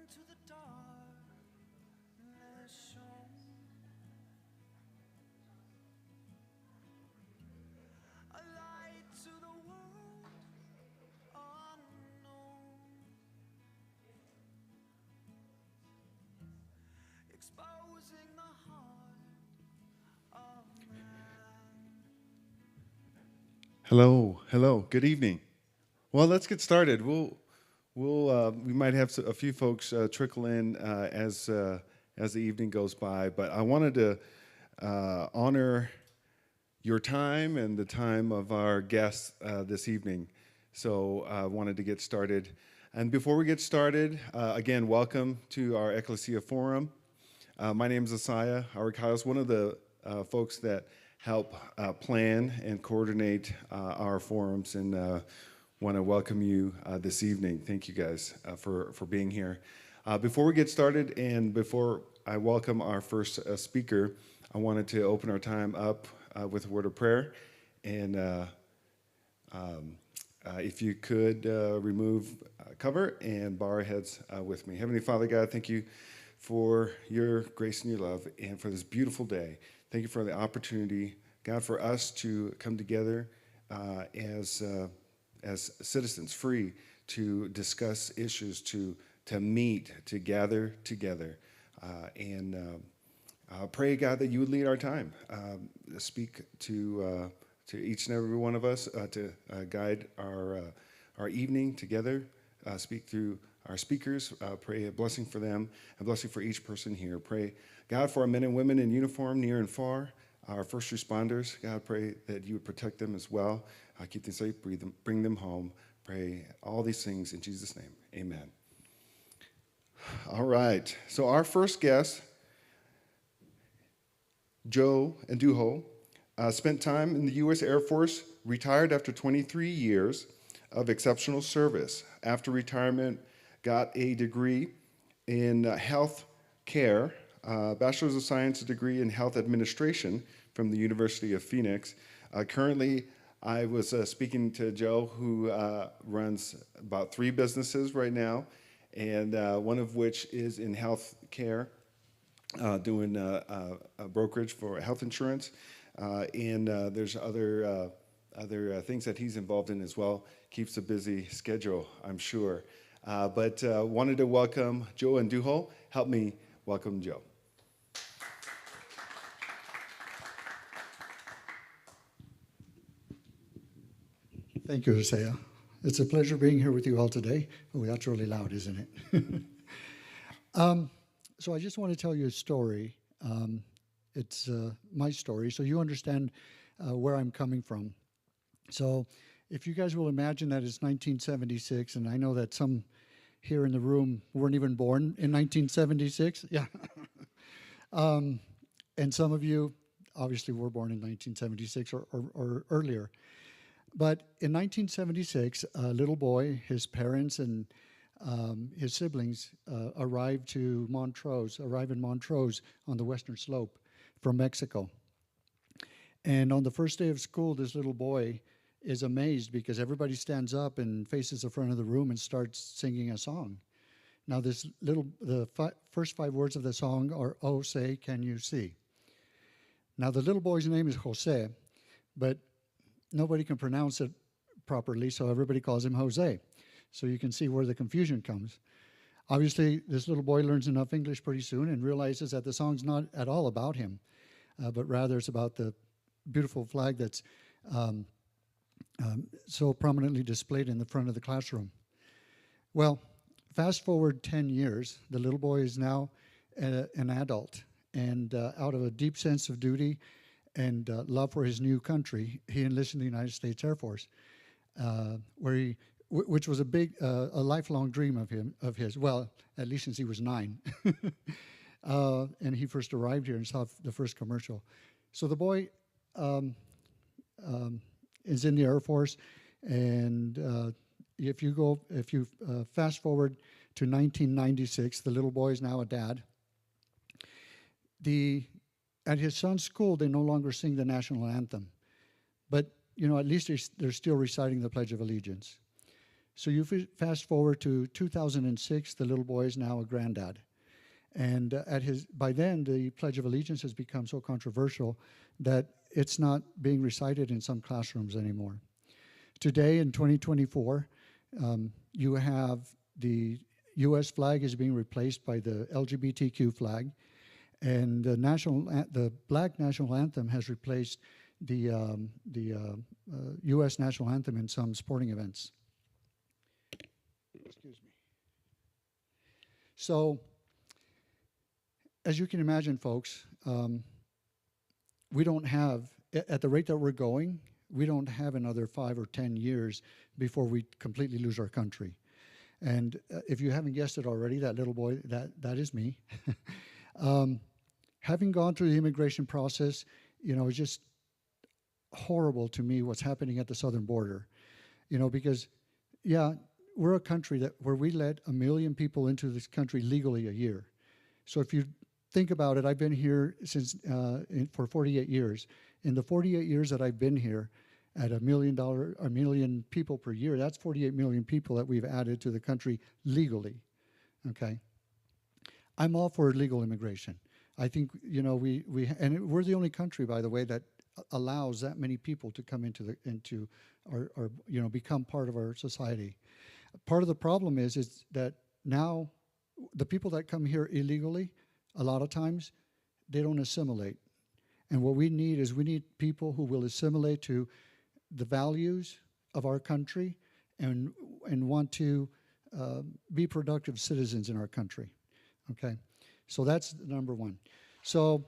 into the darkness shone a light to the world unknown, exposing the heart of man. Hello, hello. Good evening. Well, let's get started. We might have a few folks trickle in as the evening goes by, but I wanted to honor your time and the time of our guests this evening. So I wanted to get started. And before we get started, again, welcome to our Ecclesia Forum. My name is Asaya Arakaos, one of the folks that help plan and coordinate our forums, and want to welcome you this evening. Thank you guys for being here. Before we get started and before I welcome our first speaker, I wanted to open our time up with a word of prayer. And if you could remove cover and bow our heads with me. Heavenly Father God, thank you for your grace and your love and for this beautiful day. Thank you for the opportunity, God, for us to come together as citizens, free to discuss issues, to meet, to gather together. And pray, God, that you would lead our time. Speak to each and every one of us to guide our evening together. Speak through our speakers. Pray a blessing for them, a blessing for each person here. Pray, God, for our men and women in uniform, near and far, our first responders. God, pray that you would protect them as well. Keep them safe, bring them home. Pray all these things in Jesus' name. Amen. All right. So our first guest, Joe Nduho, spent time in the U.S. Air Force, retired after 23 years of exceptional service. After retirement, got a degree in health care, Bachelor's of Science degree in health administration from the University of Phoenix. Currently, I was speaking to Joe, who runs about 3 businesses right now, and one of which is in health care, doing a brokerage for health insurance, and there's other things that he's involved in as well. Keeps a busy schedule, I'm sure. But wanted to welcome Joe Nduho. Help me welcome Joe. Thank you, Isaiah. It's a pleasure being here with you all today. Oh, that's really loud, isn't it? So I just want to tell you a story. It's my story, so you understand where I'm coming from. So if you guys will imagine that it's 1976, and I know that some here in the room weren't even born in 1976. Yeah. And some of you obviously were born in 1976 or earlier. But in 1976, a little boy, his parents, and his siblings arrived in Montrose on the western slope from Mexico. And on the first day of school, this little boy is amazed because everybody stands up and faces the front of the room and starts singing a song. Now, first 5 words of the song are, "Oh, say, can you see?" Now, the little boy's name is Jose, but nobody can pronounce it properly, so everybody calls him Jose. So you can see where the confusion comes. Obviously, this little boy learns enough English pretty soon and realizes that the song's not at all about him, but rather it's about the beautiful flag that's so prominently displayed in the front of the classroom. Well, fast forward 10 years, the little boy is now an adult, and out of a deep sense of duty and love for his new country, he enlisted in the United States Air Force, which was a lifelong dream of his. Well, at least since he was 9, and he first arrived here and saw the first commercial. So the boy is in the Air Force, and if you fast forward to 1996, the little boy is now a dad. At his son's school, they no longer sing the national anthem, but at least they're still reciting the Pledge of Allegiance. So you fast forward to 2006, the little boy is now a granddad. And by then, the Pledge of Allegiance has become so controversial that it's not being recited in some classrooms anymore. Today, in 2024, you have the U.S. flag is being replaced by the LGBTQ flag, and the Black national anthem has replaced the U.S. national anthem in some sporting events. Excuse me. So, as you can imagine, folks, we don't have, at the rate that we're going, we don't have another 5 or 10 years before we completely lose our country. And if you haven't guessed it already, that little boy, that is me. Having gone through the immigration process, it's just horrible to me what's happening at the southern border. Because, yeah, we're a country where we let 1 million people into this country legally a year. So if you think about it, I've been here for 48 years. In the 48 years that I've been here, at $1 million people per year, that's 48 million people that we've added to the country legally. Okay, I'm all for legal immigration. I think and we're the only country, by the way, that allows that many people to come into our become part of our society. Part of the problem is that now the people that come here illegally, a lot of times, they don't assimilate. And what we need is people who will assimilate to the values of our country and want to be productive citizens in our country. Okay, so that's number one. So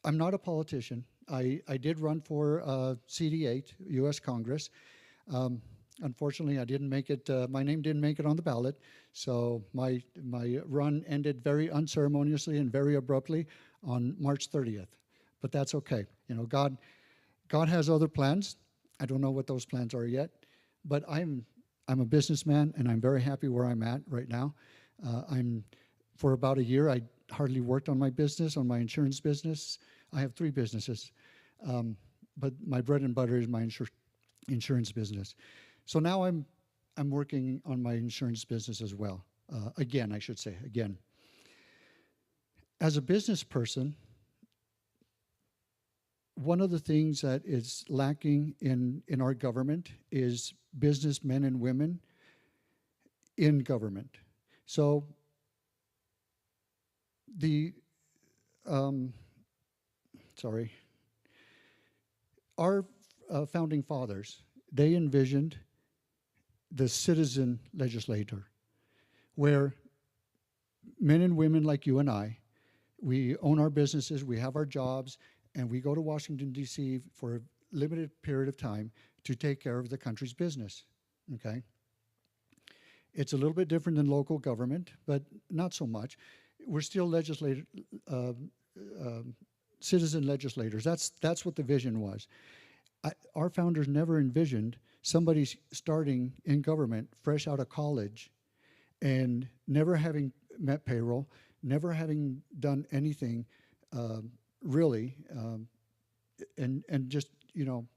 I'm not a politician. I did run for CD8, U.S. Congress. Unfortunately, I didn't make it. My name didn't make it on the ballot, so my run ended very unceremoniously and very abruptly on March 30th. But that's okay. God has other plans. I don't know what those plans are yet, but I'm a businessman, and I'm very happy where I'm at right now. For about a year, I hardly worked on my business, on my insurance business. I have 3 businesses, but my bread and butter is my insurance business. So now I'm working on my insurance business as well. Again, I should say, again. As a business person, one of the things that is lacking in our government is businessmen and women in government. So our founding fathers, they envisioned the citizen legislator, where men and women like you and I, we own our businesses, we have our jobs, and we go to Washington, D.C. for a limited period of time to take care of the country's business, okay? It's a little bit different than local government, but not so much. We're still citizen legislators. That's what the vision was. Our founders never envisioned somebody starting in government fresh out of college and never having met payroll, never having done anything really, and just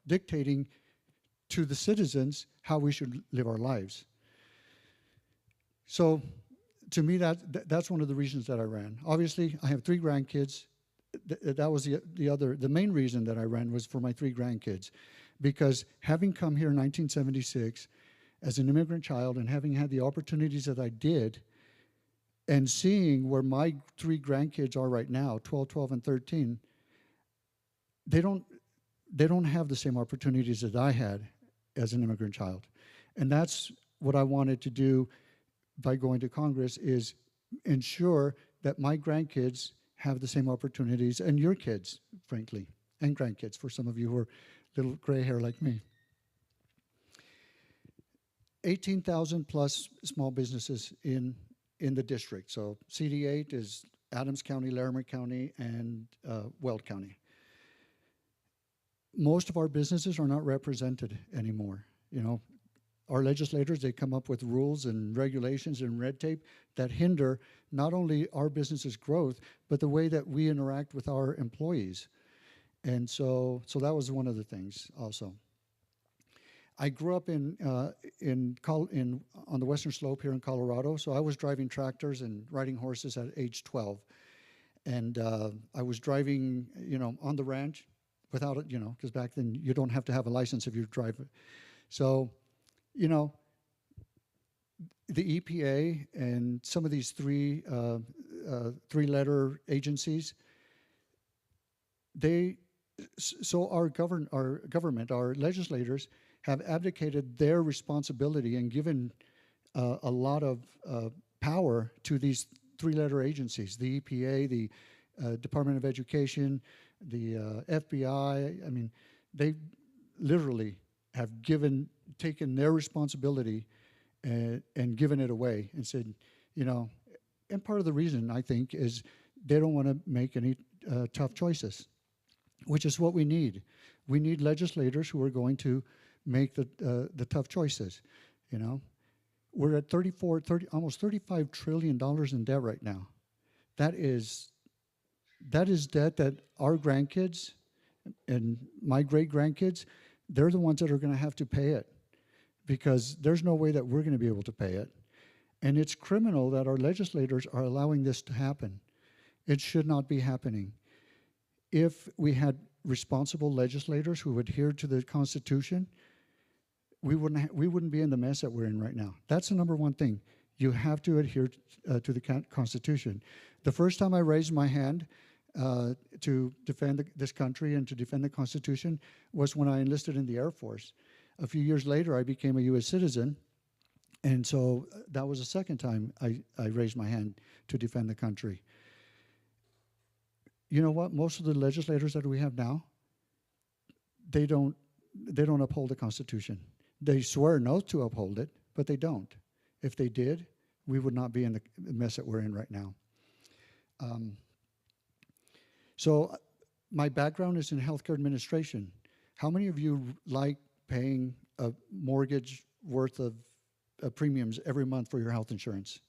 dictating to the citizens how we should live our lives. So to me, that's one of the reasons that I ran. Obviously, I have 3 grandkids. That was the main reason that I ran was for my 3 grandkids, because having come here in 1976 as an immigrant child and having had the opportunities that I did, and seeing where my 3 grandkids are right now, 12, and 13, they don't have the same opportunities that I had as an immigrant child. And that's what I wanted to do by going to Congress, is ensure that my grandkids have the same opportunities, and your kids, frankly, and grandkids, for some of you who are little gray hair like me. 18,000 plus small businesses in the district. So CD8 is Adams County, Larimer County, and Weld County. Most of our businesses are not represented anymore. Our legislators, they come up with rules and regulations and red tape that hinder not only our business's growth, but the way that we interact with our employees. And so that was one of the things also. I grew up on the western slope here in Colorado, so I was driving tractors and riding horses at age 12, and I was driving, on the ranch without it, because back then you don't have to have a license if you drive it. So, the EPA and some of these three-letter agencies, our government, our legislators have abdicated their responsibility and given a lot of power to these three-letter agencies: the EPA, the Department of Education, the FBI. I mean, they literally have taken their responsibility and given it away and said, and part of the reason, I think, is they don't want to make any tough choices, which is what we need. We need legislators who are going to make the tough choices. We're at almost $35 trillion in debt right now. That is debt that our grandkids and my great-grandkids, they're the ones that are going to have to pay it, because there's no way that we're going to be able to pay it. And it's criminal that our legislators are allowing this to happen. It should not be happening. If we had responsible legislators who adhered to the Constitution, we wouldn't be in the mess that we're in right now. That's the number one thing. You have to adhere to the Constitution. The first time I raised my hand to defend this country and to defend the Constitution was when I enlisted in the Air Force. A few years later, I became a U.S. citizen, and so that was the second time I raised my hand to defend the country. You know what? Most of the legislators that we have now, they don't uphold the Constitution. They swear an oath to uphold it, but they don't. If they did, we would not be in the mess that we're in right now. So my background is in healthcare administration. How many of you like paying a mortgage worth of premiums every month for your health insurance?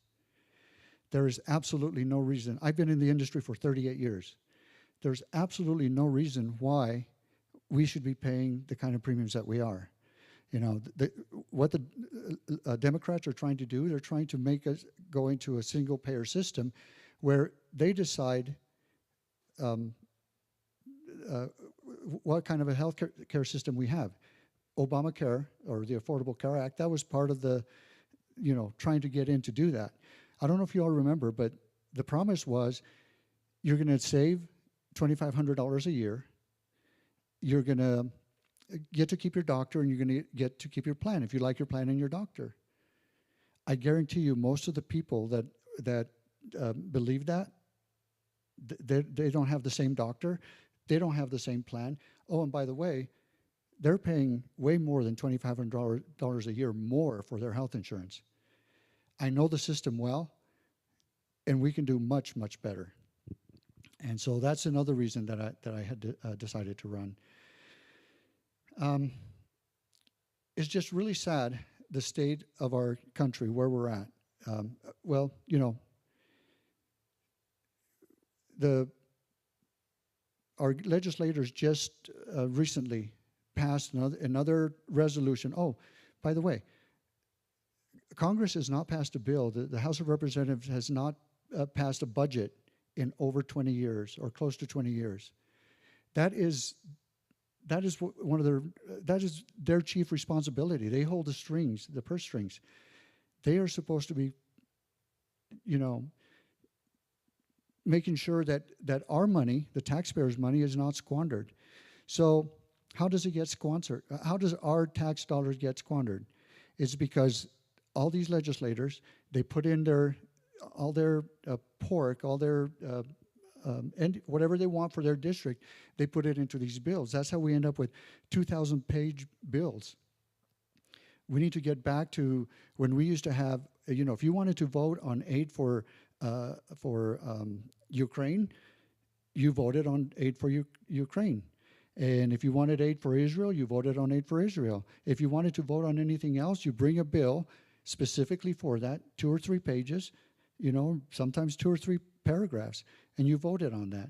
There is absolutely no reason. I've been in the industry for 38 years. There's absolutely no reason why we should be paying the kind of premiums that we are. What the Democrats are trying to do, they're trying to make us go into a single-payer system where they decide what kind of a health care system we have. Obamacare, or the Affordable Care Act, that was part of the, trying to get in to do that. I don't know if you all remember, but the promise was you're going to save $2,500 a year. You're going to get to keep your doctor, and you're going to get to keep your plan if you like your plan and your doctor. I guarantee you, most of the people that believe that, they don't have the same doctor, they don't have the same plan. Oh, and by the way, they're paying way more than $2,500 a year more for their health insurance. I know the system well, and we can do much, much better. And so that's another reason that I had decided to run. It's just really sad, the state of our country, where we're at. Our legislators just recently passed another resolution. Oh, by the way, Congress has not passed a bill. The House of Representatives has not passed a budget in over 20 years, or close to 20 years. That is their chief responsibility. They hold the strings, the purse strings. They are supposed to be, making sure that our money, the taxpayers' money, is not squandered. So how does it get squandered? How does our tax dollars get squandered? It's because all these legislators, they put in all their pork, all their and whatever they want for their district, they put it into these bills. That's how we end up with 2,000-page bills. We need to get back to when we used to have, if you wanted to vote on aid for Ukraine, you voted on aid for Ukraine. And if you wanted aid for Israel, you voted on aid for Israel. If you wanted to vote on anything else, you bring a bill specifically for that, 2 or 3 pages, sometimes 2 or 3 paragraphs, and you voted on that.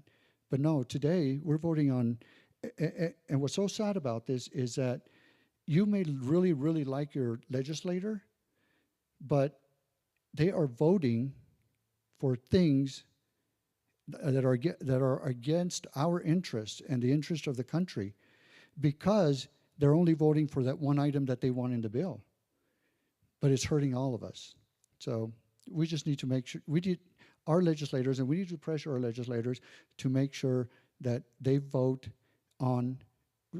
But no, today we're voting on, and what's so sad about this is that you may really, really like your legislator, but they are voting for things that are against our interest and the interest of the country, because they're only voting for that one item that they want in the bill. But it's hurting all of us. So we just need to make sure, our legislators, and we need to pressure our legislators to make sure that they vote on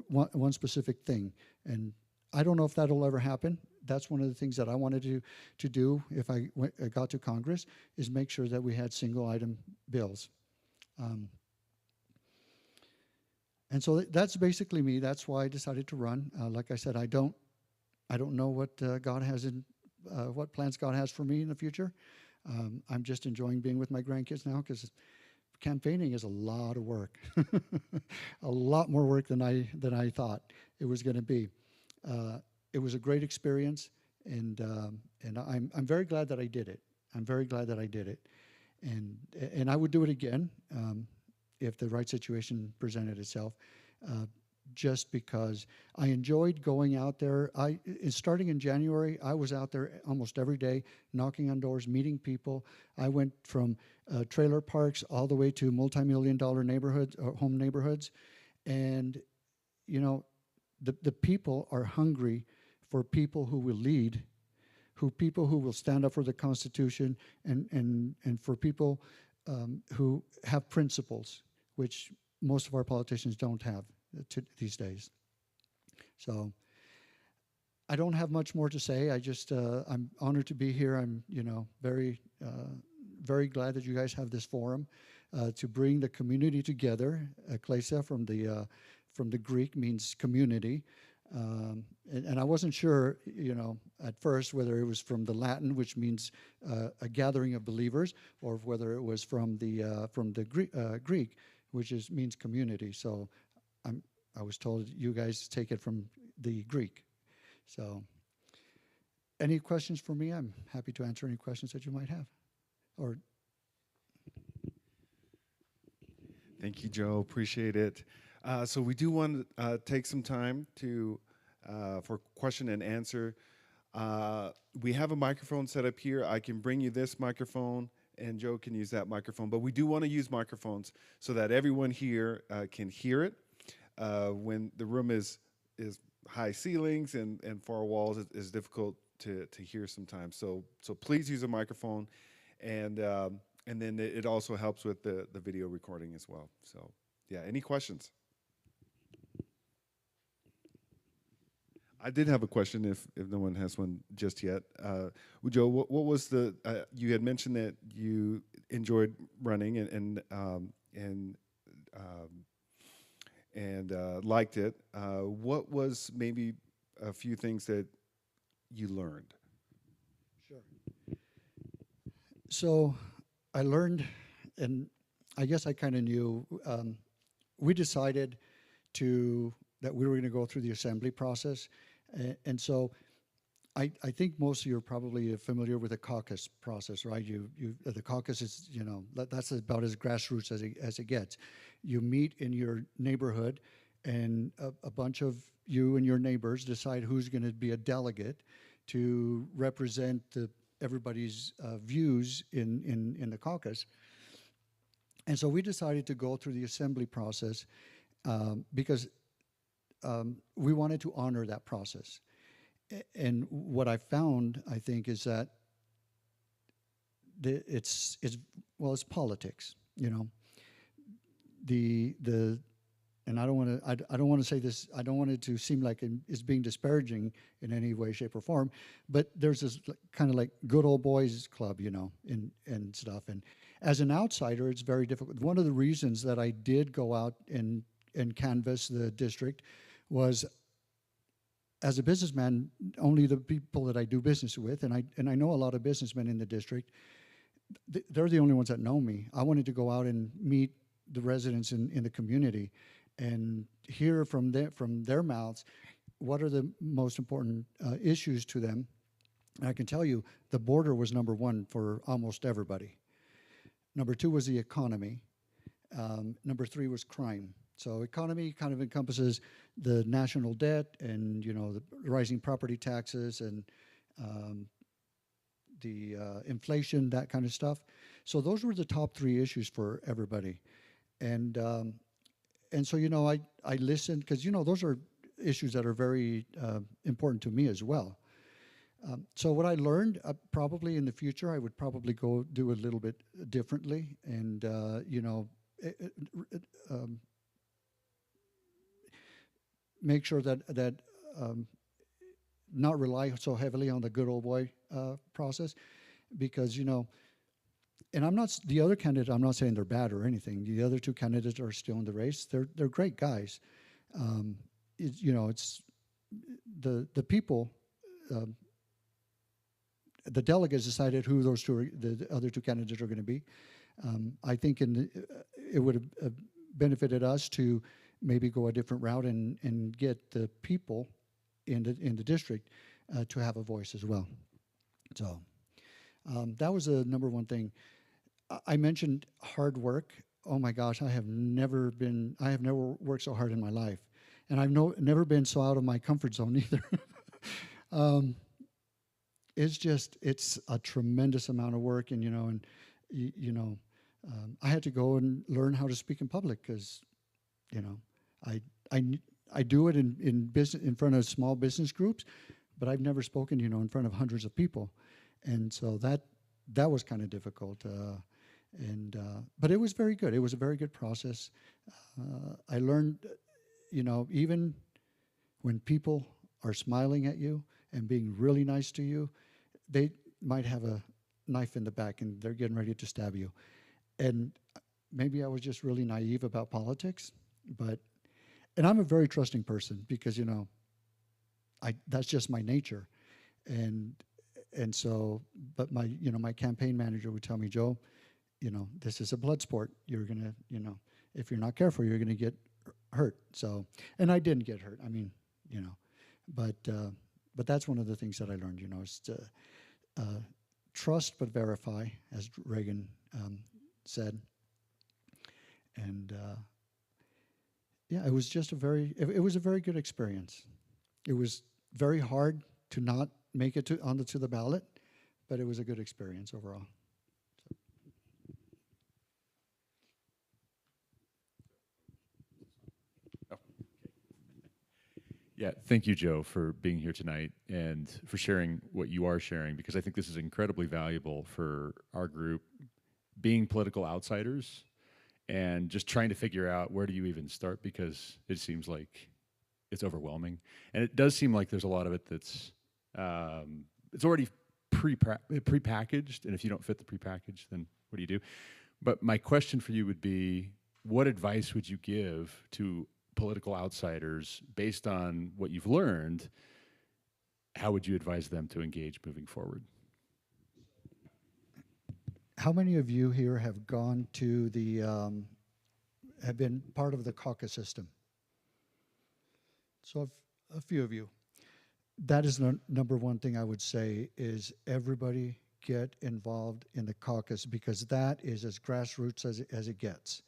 one specific thing. And I don't know if that'll ever happen. That's one of the things that I wanted to do if I got to Congress, is make sure that we had single item bills. And so that's basically me. That's why I decided to run. Like I said, I don't know what God has what plans God has for me in the future. I'm just enjoying being with my grandkids now, because campaigning is a lot of work, a lot more work than I thought it was going to be. It was a great experience, and I'm very glad that I did it. I'm very glad that I did it, and I would do it again if the right situation presented itself. Just because I enjoyed going out there. Starting in January, I was out there almost every day, knocking on doors, meeting people. I went from trailer parks all the way to multi-million-dollar neighborhoods, or home neighborhoods, and the people are hungry for people who will lead, people who will stand up for the Constitution, and for people who have principles, which most of our politicians don't have these days. So I don't have much more to say. I just I'm honored to be here. I'm very very glad that you guys have this forum to bring the community together. Ekklesia from the Greek means community, and I wasn't sure at first whether it was from the Latin, which means a gathering of believers, or whether it was from the Greek, which means community. So I was told you guys take it from the Greek. So any questions for me? I'm happy to answer any questions that you might have. Or Thank you, Joe. Appreciate it. So we do want to take some time for question and answer. We have a microphone set up here. I can bring you this microphone, and Joe can use that microphone. But we do want to use microphones so that everyone here can hear it. When the room is high ceilings and far walls, it's difficult to hear sometimes. So please use a microphone, and then it also helps with the video recording as well. So yeah, any questions? I did have a question if no one has one just yet. Joe, what was you had mentioned that you enjoyed running and liked it. What was maybe a few things that you learned? Sure. So I learned, and I guess I kind of knew, we decided that we were going to go through the assembly process. And so I think most of you are probably familiar with the caucus process, right? The caucus is, that's about as grassroots as it gets. You meet in your neighborhood, and a bunch of you and your neighbors decide who's going to be a delegate to represent everybody's views in the caucus. And so we decided to go through the assembly process because we wanted to honor that process. And what I found, I think, is that it's politics, and I don't want to say this. I don't want it to seem like it's being disparaging in any way, shape, or form. But there's this kind of like good old boys club, and stuff. And as an outsider, it's very difficult. One of the reasons that I did go out and canvass the district was, as a businessman, only the people that I do business with, and I know a lot of businessmen in the district, they're the only ones that know me. I wanted to go out and meet the residents in the community and hear from their mouths what are the most important issues to them. And I can tell you the border was number one for almost everybody. Number two was the economy. Number three was crime. So economy kind of encompasses the national debt and the rising property taxes and um, the inflation, that kind of stuff. So those were the top three issues for everybody, and so I listened because those are issues that are very important to me as well. So what I learned, probably in the future, I would probably go do a little bit differently, and make sure that not rely so heavily on the good old boy process, because and I'm not the other candidate. I'm not saying they're bad or anything. The other two candidates are still in the race. They're great guys. It's the people. The delegates decided who those the other two candidates are going to be. I think it would have benefited us to maybe go a different route and get the people in the district to have a voice as well. So that was the number one thing. I mentioned hard work. Oh my gosh, I have never worked so hard in my life, and I've never been so out of my comfort zone either. It's a tremendous amount of work, and I had to go and learn how to speak in public because, I do it in business in front of small business groups, but I've never spoken, in front of hundreds of people, and so that was kind of difficult. But it was very good. It was a very good process. I learned, even when people are smiling at you and being really nice to you, they might have a knife in the back and they're getting ready to stab you. And maybe I was just really naive about politics, and I'm a very trusting person because, that's just my nature. And so, but my campaign manager would tell me, Joe, this is a blood sport. You're going to, if you're not careful, you're going to get hurt. So, and I didn't get hurt. I mean, but that's one of the things that I learned, is to trust but verify, as Reagan said. And yeah, it was just it was a very good experience. It was very hard to not make it to the ballot, but it was a good experience overall. Yeah, thank you, Joe, for being here tonight and for sharing what you are sharing, because I think this is incredibly valuable for our group, being political outsiders and just trying to figure out where do you even start, because it seems like it's overwhelming. And it does seem like there's a lot of it that's it's already prepackaged, and if you don't fit the prepackaged, then what do you do? But my question for you would be, what advice would you give to political outsiders based on what you've learned? How would you advise them to engage moving forward? How many of you here have gone to have been part of the caucus system? So a few of you. That is the number one thing I would say is everybody get involved in the caucus, because that is as grassroots as it gets.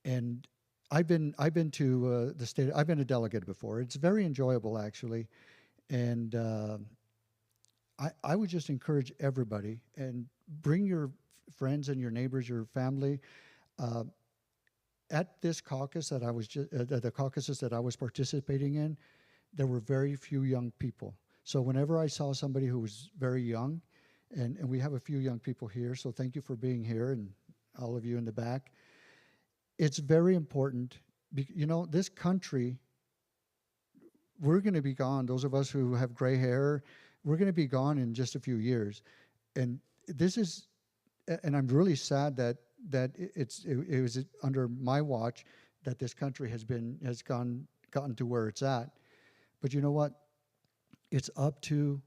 And I've been to the state. I've been a delegate before. It's very enjoyable, actually, and I would just encourage everybody and bring your friends and your neighbors, your family. At this caucus that I was the caucuses that I was participating in, there were very few young people. So whenever I saw somebody who was very young, and we have a few young people here, so thank you for being here, and all of you in the back. It's very important. This country, we're going to be gone. Those of us who have gray hair, we're going to be gone in just a few years. And I'm really sad that it was under my watch that this country has gotten to where it's at. But you know what? It's up to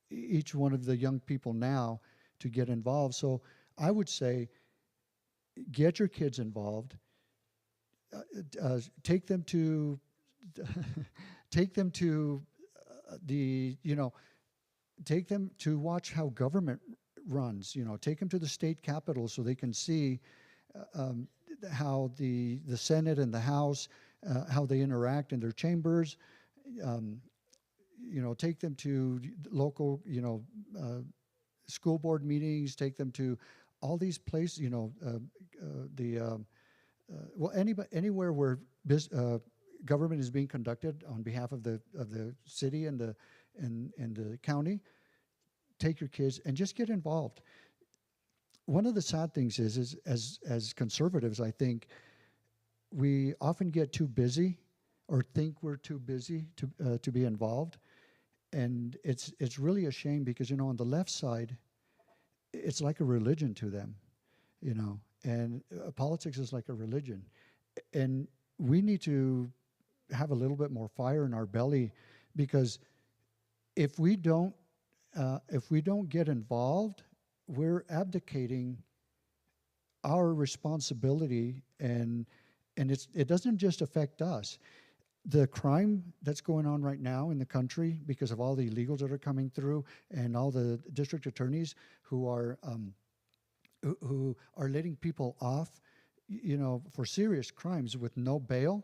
each one of the young people now to get involved. So I would say, get your kids involved. Take them to take them to watch how government runs. Take them to the state capitol so they can see how the Senate and the House, how they interact in their chambers. Take them to local, school board meetings. Take them to all these places. Anywhere where government is being conducted on behalf of the city and the county. Take your kids and just get involved. One of the sad things is as conservatives, I think we often get too busy or think we're too busy to be involved, and it's really a shame because on the left side, it's like a religion to them, and politics is like a religion, and we need to have a little bit more fire in our belly, because if we don't get involved, we're abdicating our responsibility, and it doesn't just affect us. The crime that's going on right now in the country because of all the illegals that are coming through and all the district attorneys who are letting people off, for serious crimes with no bail.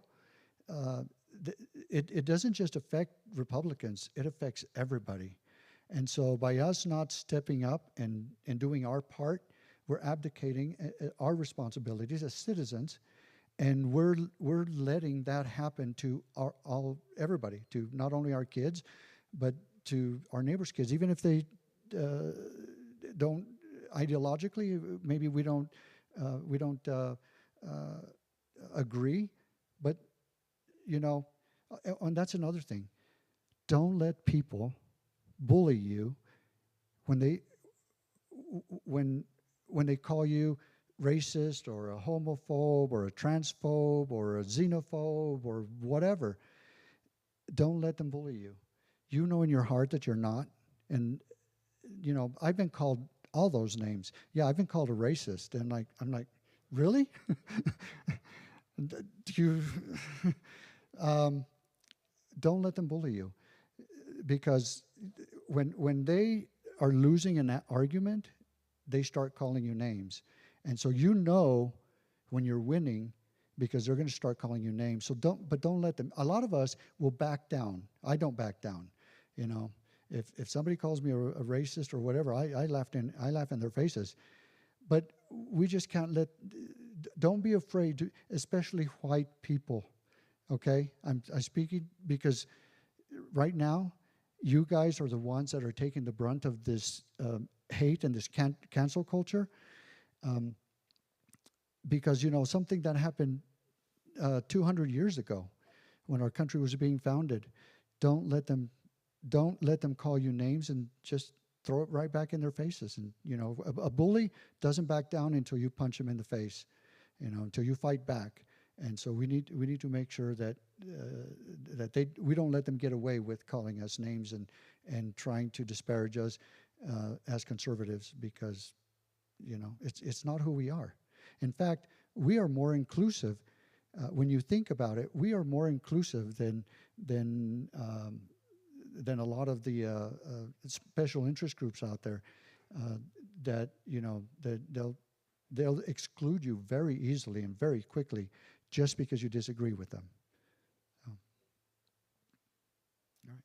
It doesn't just affect Republicans; it affects everybody. And so by us not stepping up and doing our part, we're abdicating our responsibilities as citizens, and we're letting that happen to everybody, to not only our kids, but to our neighbors' kids, even if they don't ideologically, maybe we don't agree, but and that's another thing. Don't let people bully you when they call you racist or a homophobe or a transphobe or a xenophobe or whatever. Don't let them bully you. You know in your heart that you're not. And I've been called all those names. Yeah, I've been called a racist, and I'm like, really? Do you don't let them bully you, because when they are losing an argument, they start calling you names. And so when you're winning, because they're going to start calling you names. So don't let them. A lot of us will back down. I don't back down. If somebody calls me a racist or whatever, I laugh in their faces. But we just can't don't be afraid, especially white people. Okay, I'm speaking because right now, you guys are the ones that are taking the brunt of this hate and this cancel culture. Because something that happened 200 years ago, when our country was being founded, don't let them call you names and just throw it right back in their faces. And a bully doesn't back down until you punch him in the face, until you fight back. And so we need to make sure that we don't let them get away with calling us names and trying to disparage us as conservatives, because it's not who we are. In fact, we are more inclusive. When you think about it, we are more inclusive than a lot of the special interest groups out there that they'll exclude you very easily and very quickly just because you disagree with them. So. All right.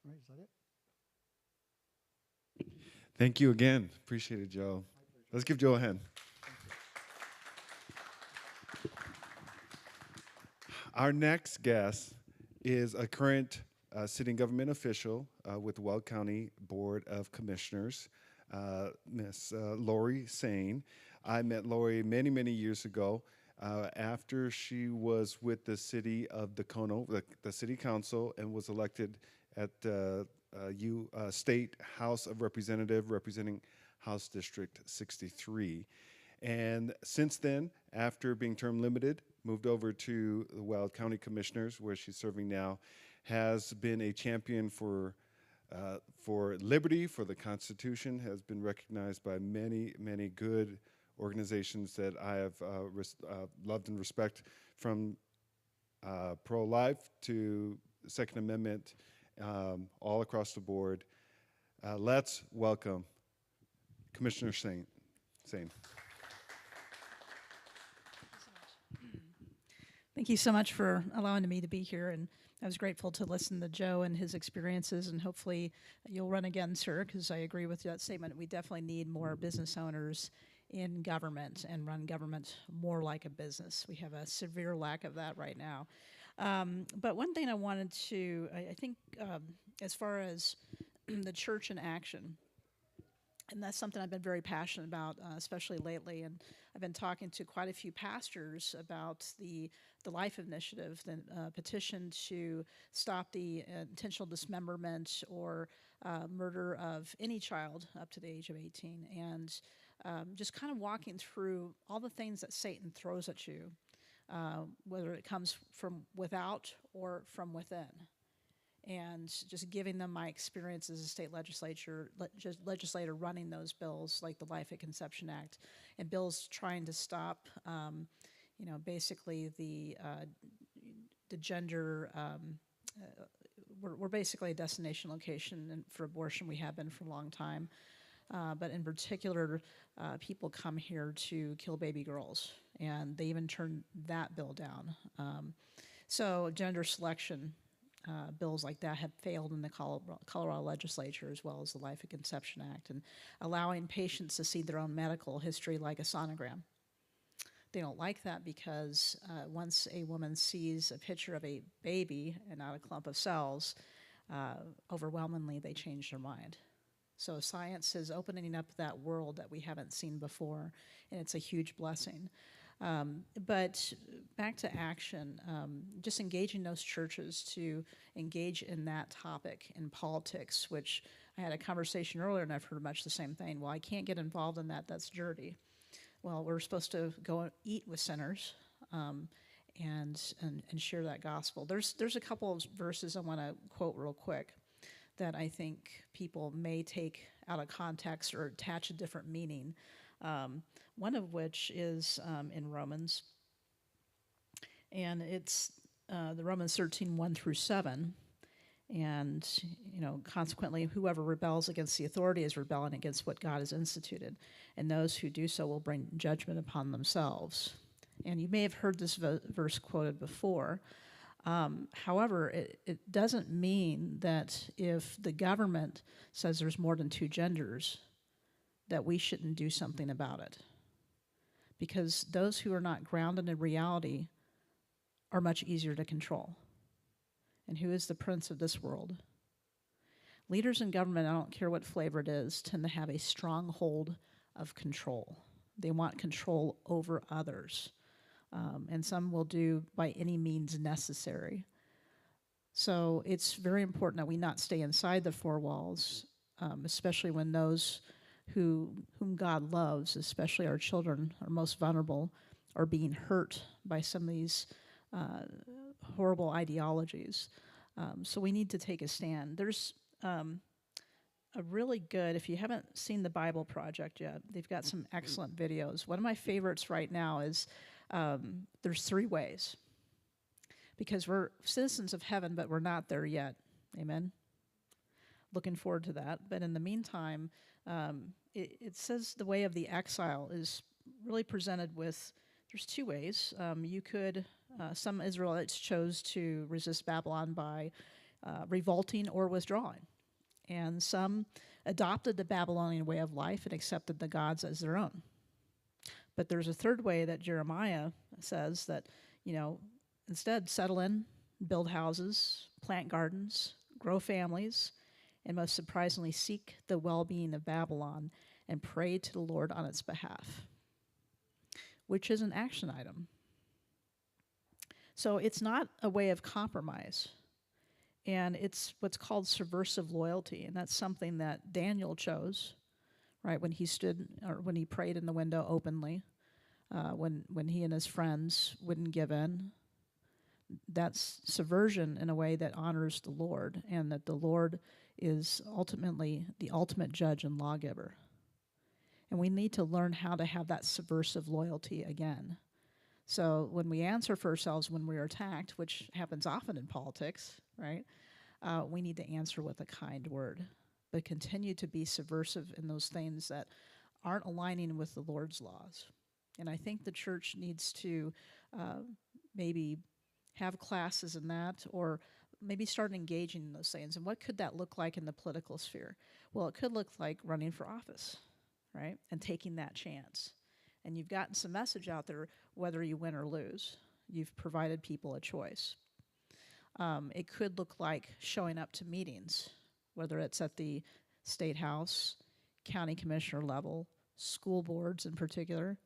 All right, is that it? Thank you again. Appreciate it, Joe. Let's give Joe a hand. Our next guest is a current sitting government official with the Weld County Board of Commissioners, Miss Lori Sain. I met Lori many, many years ago after she was with the city of Dacono, the city council, and was elected at State House of Representatives, representing House District 63. And since then, after being term limited, moved over to the Weld County Commissioners, where she's serving now, has been a champion for liberty, for the Constitution, has been recognized by many, many good organizations that I have loved and respect, from pro-life to Second Amendment, all across the board. Let's welcome Commissioner Sain. Thank you so much for allowing me to be here, and I was grateful to listen to Joe and his experiences, and hopefully you'll run again, sir, because I agree with that statement. We definitely need more business owners in government and run government more like a business. We have a severe lack of that right now. But one thing I wanted to, I think as far as the church in action, and that's something I've been very passionate about, especially lately. And I've been talking to quite a few pastors about the Life Initiative, the petition to stop the intentional dismemberment or murder of any child up to the age of 18. And just kind of walking through all the things that Satan throws at you, whether it comes from without or from within. And just giving them my experience as a state legislator running those bills like the Life at Conception Act and bills trying to stop, basically the gender. We're basically a destination location for abortion. We have been for a long time, but in particular, people come here to kill baby girls, and they even turned that bill down. So gender selection. Bills like that have failed in the Colorado legislature, as well as the Life at Conception Act, and allowing patients to see their own medical history like a sonogram. They don't like that because once a woman sees a picture of a baby and not a clump of cells, overwhelmingly they change their mind. So science is opening up that world that we haven't seen before, and it's a huge blessing. But back to action, just engaging those churches to engage in that topic in politics, which I had a conversation earlier and I've heard much the same thing. Well, I can't get involved in that, that's dirty. Well, we're supposed to go and eat with sinners and share that gospel. There's a couple of verses I want to quote real quick that I think people may take out of context or attach a different meaning. One of which is in Romans, and it's the Romans 13, 1 through 7. And, consequently, whoever rebels against the authority is rebelling against what God has instituted, and those who do so will bring judgment upon themselves. And you may have heard this verse quoted before. However, it doesn't mean that if the government says there's more than two genders, that we shouldn't do something about it. Because those who are not grounded in reality are much easier to control. And who is the prince of this world? Leaders in government, I don't care what flavor it is, tend to have a stronghold of control. They want control over others. And some will do by any means necessary. So it's very important that we not stay inside the four walls, especially when those whom God loves, especially our children, are most vulnerable, are being hurt by some of these horrible ideologies. So we need to take a stand. There's a really good, if you haven't seen the Bible Project yet, they've got some excellent videos. One of my favorites right now is there's 3 ways. Because we're citizens of heaven, but we're not there yet. Amen? Looking forward to that. But in the meantime, it says the way of the exile is really presented with, there's 2 ways. You could, some Israelites chose to resist Babylon by revolting or withdrawing. And some adopted the Babylonian way of life and accepted the gods as their own. But there's a 3rd way that Jeremiah says that, instead settle in, build houses, plant gardens, grow families, and most surprisingly seek the well-being of Babylon and pray to the Lord on its behalf, which is an action item. So it's not a way of compromise, and it's what's called subversive loyalty, and that's something that Daniel chose, right, when he stood, or when he prayed in the window openly, when he and his friends wouldn't give in. That's subversion in a way that honors the Lord, and that the Lord is ultimately the ultimate judge and lawgiver. And we need to learn how to have that subversive loyalty again. So when we answer for ourselves when we're attacked, which happens often in politics, right, we need to answer with a kind word, but continue to be subversive in those things that aren't aligning with the Lord's laws. And I think the church needs to maybe have classes in that, or maybe start engaging in those things. And what could that look like in the political sphere? Well, it could look like running for office, right? And taking that chance. And you've gotten some message out there, whether you win or lose. You've provided people a choice. It could look like showing up to meetings, whether it's at the state house, county commissioner level, school boards in particular,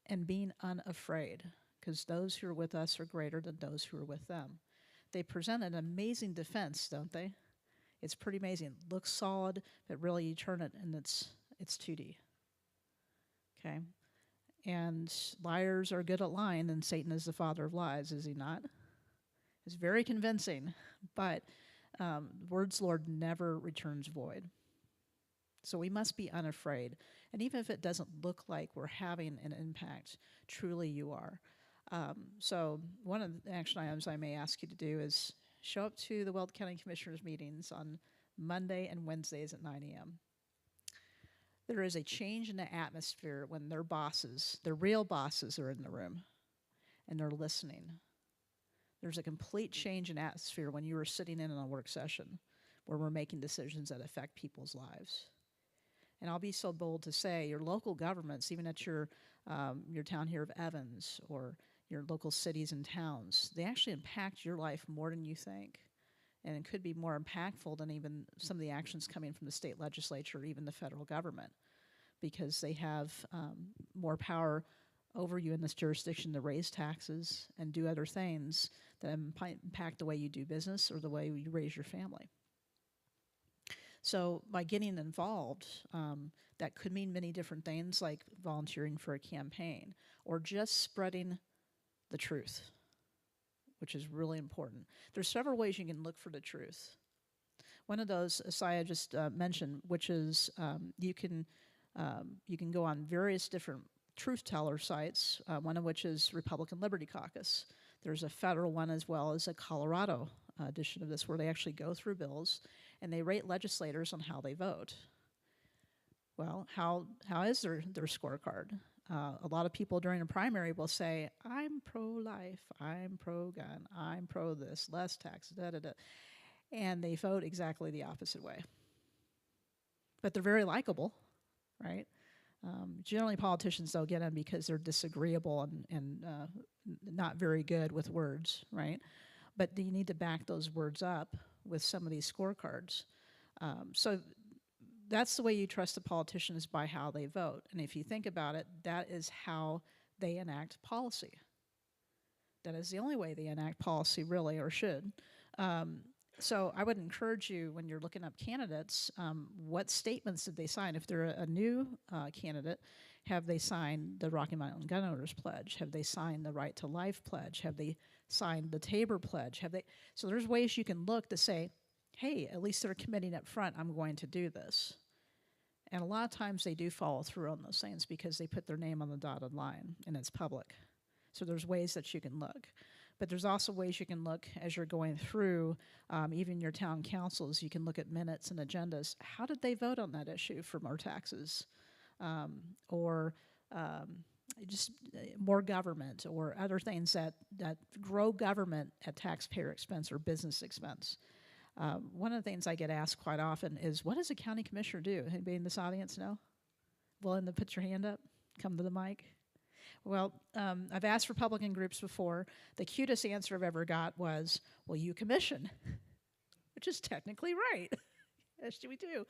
and being unafraid, because those who are with us are greater than those who are with them. They present an amazing defense, don't they? It's pretty amazing. It looks solid, but really you turn it and it's 2D. Okay? And liars are good at lying, and Satan is the father of lies, is he not? It's very convincing, but word's Lord never returns void. So we must be unafraid. And even if it doesn't look like we're having an impact, truly you are. So one of the action items I may ask you to do is show up to the Weld County Commissioners meetings on Monday and Wednesdays at 9 a.m. There is a change in the atmosphere when their bosses, their real bosses, are in the room and they're listening. There's a complete change in atmosphere when you are sitting in on a work session where we're making decisions that affect people's lives. And I'll be so bold to say your local governments, even at your town here of Evans or your local cities and towns, they actually impact your life more than you think. And it could be more impactful than even some of the actions coming from the state legislature or even the federal government, because they have more power over you in this jurisdiction to raise taxes and do other things that impact the way you do business or the way you raise your family. So by getting involved, that could mean many different things, like volunteering for a campaign or just spreading the truth, which is really important. There's several ways you can look for the truth. One of those, Isaiah just mentioned, which is you can go on various different truth teller sites, one of which is Republican Liberty Caucus. There's a federal one as well as a Colorado edition of this, where they actually go through bills and they rate legislators on how they vote. Well, how is their scorecard? A lot of people during a primary will say, I'm pro-life, I'm pro-gun, I'm pro this, less tax, da-da-da. And they vote exactly the opposite way. But they're very likable, right? Generally, politicians don't get them because they're disagreeable and not very good with words, right? But you need to back those words up with some of these scorecards. So that's the way you trust a politician, is by how they vote. And if you think about it, that is how they enact policy. That is the only way they enact policy, really, or should. So I would encourage you, when you're looking up candidates, what statements did they sign? If they're a new candidate, have they signed the Rocky Mountain Gun Owners Pledge? Have they signed the Right to Life Pledge? Have they signed the Tabor Pledge? So there's ways you can look to say, hey, at least they're committing up front, I'm going to do this. And a lot of times they do follow through on those things because they put their name on the dotted line and it's public. So there's ways that you can look. But there's also ways you can look as you're going through, even your town councils. You can look at minutes and agendas. How did they vote on that issue for more taxes? Or just more government, or other things that grow government at taxpayer expense or business expense. One of the things I get asked quite often is, what does a county commissioner do? Anybody in this audience know? Willing to put your hand up? Come to the mic. Well, I've asked Republican groups before. The cutest answer I've ever got was, well, you commission, which is technically right. Yes, we do.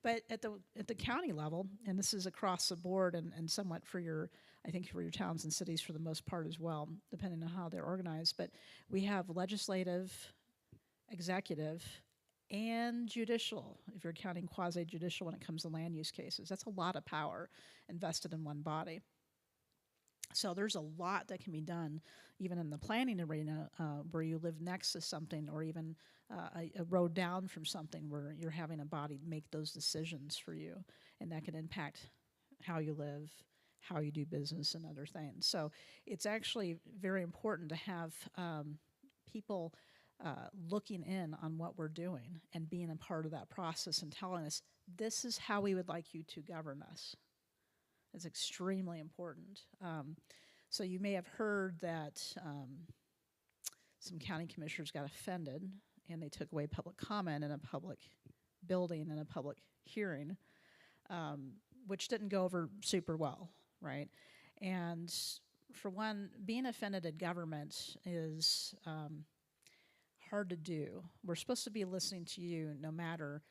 But at the county level, and this is across the board and somewhat for your towns and cities for the most part as well, depending on how they're organized, but we have legislative, executive, and judicial, if you're counting quasi-judicial when it comes to land use cases. That's a lot of power invested in one body. So there's a lot that can be done, even in the planning arena, where you live next to something, or even a road down from something, where you're having a body make those decisions for you, and that can impact how you live, how you do business, and other things. So it's actually very important to have people looking in on what we're doing and being a part of that process and telling us, this is how we would like you to govern us. It's extremely important. So you may have heard that some county commissioners got offended and they took away public comment in a public building in a public hearing, which didn't go over super well, right? And for one, being offended at government is hard to do. We're supposed to be listening to you no matter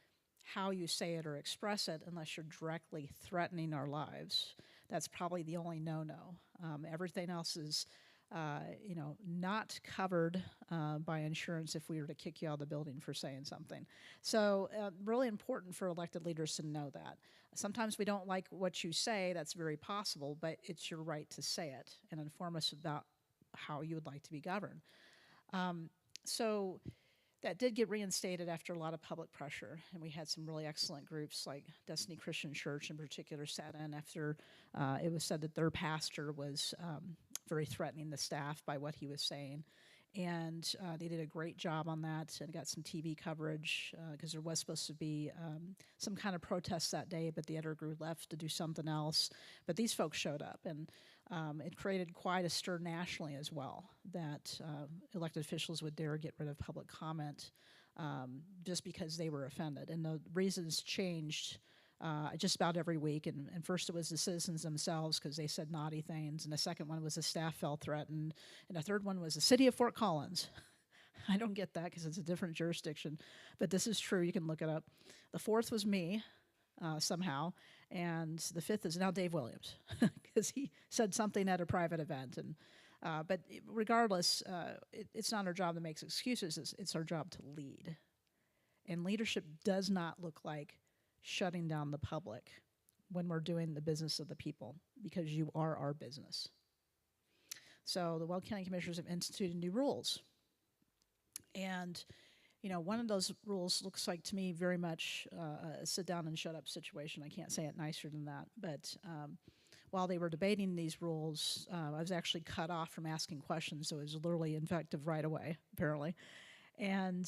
how you say it or express it, unless you're directly threatening our lives. That's probably the only no-no. Everything else is, not covered by insurance if we were to kick you out of the building for saying something. So really important for elected leaders to know that. Sometimes we don't like what you say, that's very possible, but it's your right to say it and inform us about how you would like to be governed. So that did get reinstated after a lot of public pressure, and we had some really excellent groups like Destiny Christian Church in particular sat in after it was said that their pastor was very threatening the staff by what he was saying. And they did a great job on that and got some TV coverage because there was supposed to be some kind of protest that day, but the editor group left to do something else. But these folks showed up, and it created quite a stir nationally as well that elected officials would dare get rid of public comment just because they were offended. And the reasons changed just about every week. And first it was the citizens themselves because they said naughty things. And the second one was the staff felt threatened. And the third one was the city of Fort Collins. I don't get that because it's a different jurisdiction. But this is true. You can look it up. The fourth was me somehow. And the fifth is now Dave Williams because he said something at a private event. And but regardless, it's not our job to make excuses. It's our job to lead. And leadership does not look like shutting down the public when we're doing the business of the people, because you are our business. So the Weld County Commissioners have instituted new rules. And, one of those rules looks like to me very much a sit down and shut up situation. I can't say it nicer than that. But while they were debating these rules, I was actually cut off from asking questions, so it was literally effective right away, apparently. And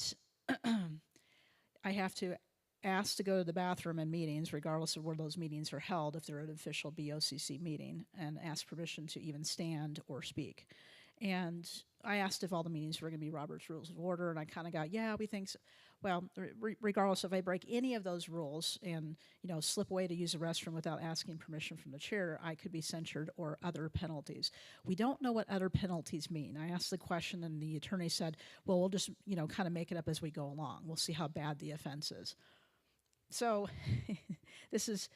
I have to ask to go to the bathroom in meetings, regardless of where those meetings are held, if they're an official BOCC meeting, and ask permission to even stand or speak. And I asked if all the meetings were going to be Robert's Rules of Order, and I kind of got, yeah, we think so. Well, regardless, if I break any of those rules and, slip away to use the restroom without asking permission from the chair, I could be censured or other penalties. We don't know what other penalties mean. I asked the question, and the attorney said, well, we'll just, kind of make it up as we go along. We'll see how bad the offense is. So this is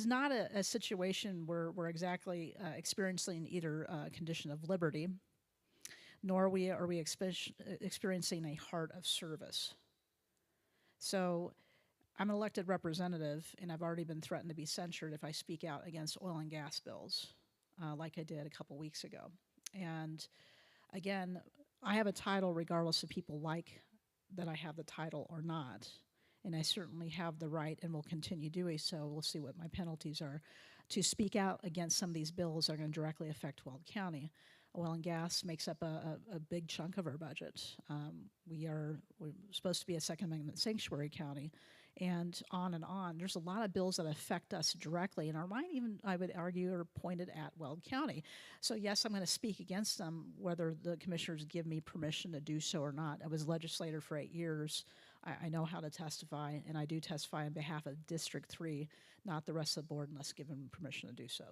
not a situation where we're exactly experiencing either condition of liberty, nor are we experiencing a heart of service. So I'm an elected representative, and I've already been threatened to be censured if I speak out against oil and gas bills, like I did a couple weeks ago. And again, I have a title regardless of people like that I have the title or not. And I certainly have the right and will continue doing so. We'll see what my penalties are to speak out against some of these bills that are going to directly affect Weld County. Oil and gas makes up a big chunk of our budget. We're supposed to be a Second Amendment sanctuary county, and on and on. There's a lot of bills that affect us directly, and are mine even, I would argue, are pointed at Weld County. So yes, I'm going to speak against them, whether the commissioners give me permission to do so or not. I was a legislator for 8 years. I know how to testify, and I do testify on behalf of District 3, not the rest of the board unless given permission to do so.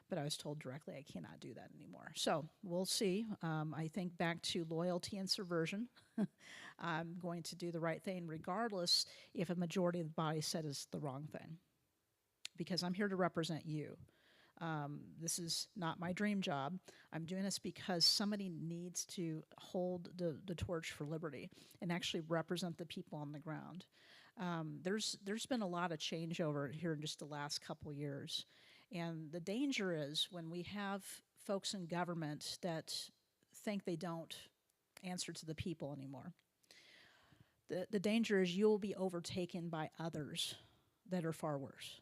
But I was told directly I cannot do that anymore. So we'll see. I think back to loyalty and subversion. I'm going to do the right thing regardless if a majority of the body said it's the wrong thing, because I'm here to represent you. This is not my dream job. I'm doing this because somebody needs to hold the torch for liberty and actually represent the people on the ground. There's been a lot of changeover here in just the last couple years. And the danger is when we have folks in government that think they don't answer to the people anymore. The danger is you'll be overtaken by others that are far worse.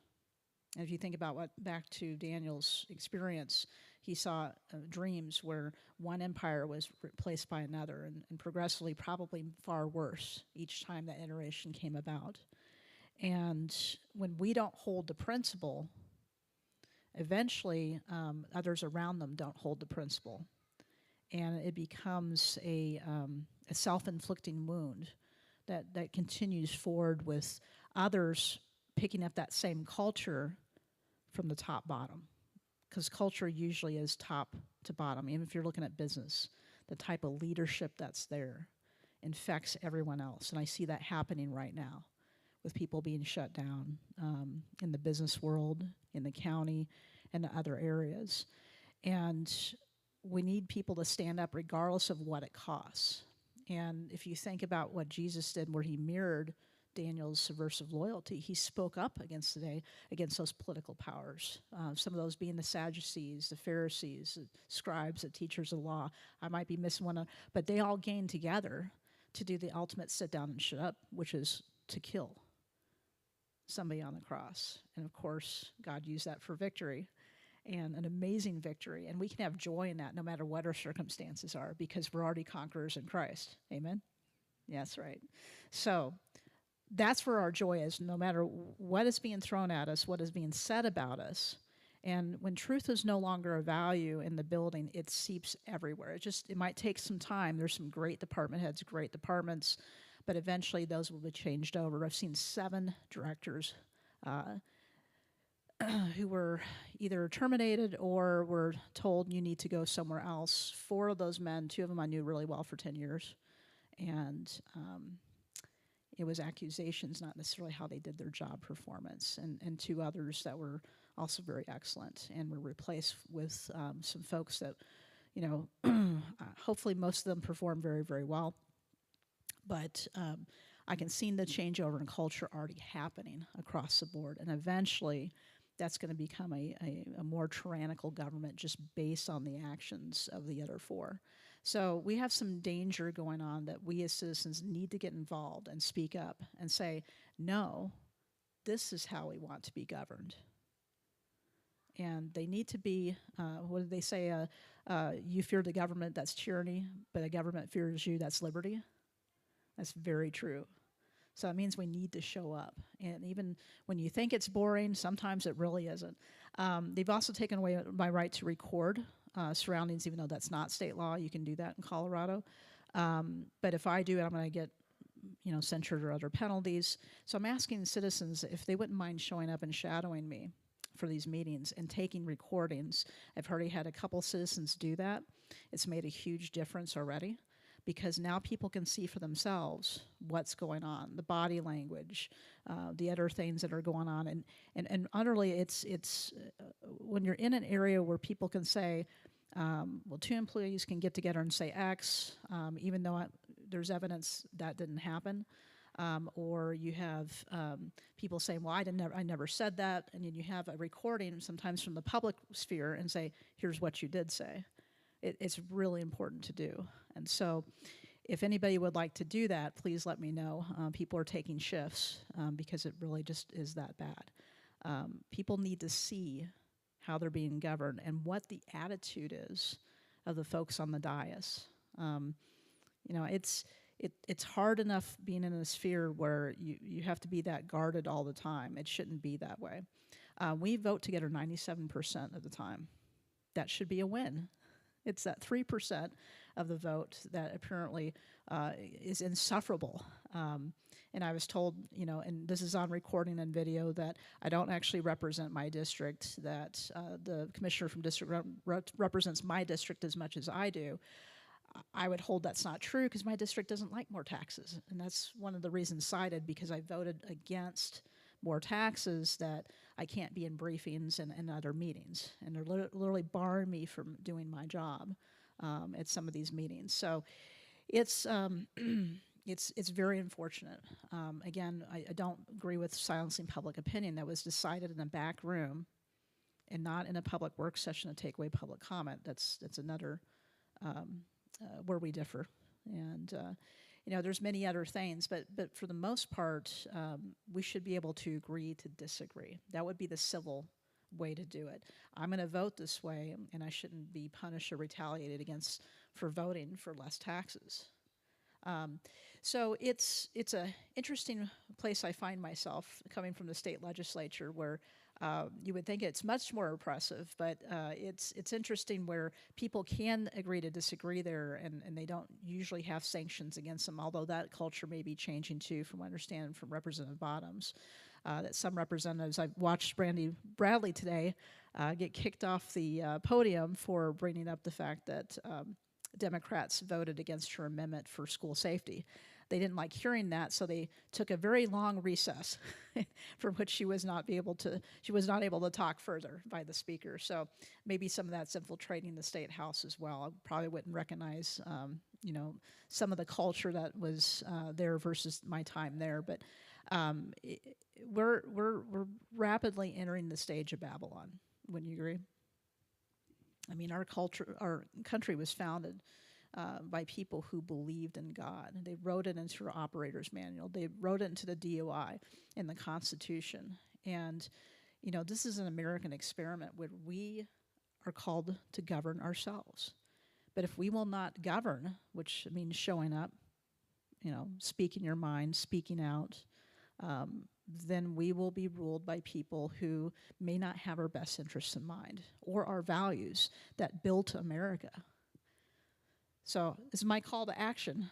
And if you think about back to Daniel's experience, he saw dreams where one empire was replaced by another, and progressively probably far worse each time that iteration came about. And when we don't hold the principle, eventually others around them don't hold the principle. and it becomes a self-inflicting wound that continues forward with others picking up that same culture from the top bottom, because culture usually is top to bottom. Even if you're looking at business, the type of leadership that's there infects everyone else, and I see that happening right now with people being shut down in the business world, in the county, and other areas. And we need people to stand up regardless of what it costs. And if you think about what Jesus did, where he mirrored Daniel's subversive loyalty, he spoke up against those political powers. Some of those being the Sadducees, the Pharisees, the scribes, the teachers of law. I might be missing one, but they all gained together to do the ultimate sit down and shut up, which is to kill somebody on the cross. And of course, God used that for victory, and an amazing victory. And we can have joy in that no matter what our circumstances are, because we're already conquerors in Christ. Amen? Yeah, that's right. So that's where our joy is, no matter what is being thrown at us, what is being said about us. And when truth is no longer a value in the building, it seeps everywhere. It might take some time. There's some great department heads, great departments, but eventually those will be changed over. I've seen 7 directors who were either terminated or were told you need to go somewhere else. 4 of those men, 2 of them I knew really well for 10 years. And it was accusations, not necessarily how they did their job performance. And 2 others that were also very excellent and were replaced with some folks that, hopefully most of them performed very, very well. But I can see the changeover in culture already happening across the board. And eventually that's going to become a more tyrannical government just based on the actions of the other 4. So we have some danger going on that we as citizens need to get involved and speak up and say, no, this is how we want to be governed. And they need to be, what did they say? You fear the government, that's tyranny, but a government fears you, that's liberty. That's very true. So it means we need to show up. And even when you think it's boring, sometimes it really isn't. They've also taken away my right to record surroundings, even though that's not state law. You can do that in Colorado. But if I do it, I'm going to get censured or other penalties. So I'm asking citizens if they wouldn't mind showing up and shadowing me for these meetings and taking recordings. I've already had a couple citizens do that. It's made a huge difference already, because now people can see for themselves what's going on, the body language, the other things that are going on. And utterly, it's when you're in an area where people can say, well, 2 employees can get together and say X, even though there's evidence that didn't happen. Or you have people saying, well, I never said that. And then you have a recording sometimes from the public sphere and say, here's what you did say. It's really important to do. And so if anybody would like to do that, please let me know. People are taking shifts because it really just is that bad. People need to see how they're being governed and what the attitude is of the folks on the dais. It's hard enough being in a sphere where you have to be that guarded all the time. It shouldn't be that way. We vote together 97% of the time. That should be a win. It's that 3% of the vote that apparently is insufferable. And I was told, and this is on recording and video, that I don't actually represent my district, that the commissioner from district represents my district as much as I do. I would hold that's not true, because my district doesn't like more taxes. And that's one of the reasons cited, because I voted against more taxes, that I can't be in briefings and other meetings. And they're literally barring me from doing my job at some of these meetings. So it's very unfortunate. Again, I don't agree with silencing public opinion. That was decided in a back room and not in a public work session to take away public comment. That's another where we differ. And there's many other things, but for the most part, we should be able to agree to disagree. That would be the civil way to do it. I'm going to vote this way, and I shouldn't be punished or retaliated against for voting for less taxes. So it's a interesting place I find myself, coming from the state legislature, where You would think it's much more oppressive, but it's interesting where people can agree to disagree there, and they don't usually have sanctions against them. Although that culture may be changing too, from what I understand from Representative Bottoms. That some representatives, I've watched Brandy Bradley today get kicked off the podium for bringing up the fact that Democrats voted against her amendment for school safety. They didn't like hearing that, so they took a very long recess, from which she was not able to talk further by the speaker. So maybe some of that's infiltrating the state house as well. I probably wouldn't recognize, some of the culture that was there versus my time there, but we're rapidly entering the stage of Babylon. Wouldn't you agree? I mean, our country was founded by people who believed in God. They wrote it into our operator's manual. They wrote it into the DOI in the Constitution. And, this is an American experiment where we are called to govern ourselves. But if we will not govern, which means showing up, speaking your mind, speaking out, then we will be ruled by people who may not have our best interests in mind or our values that built America. So it's my call to action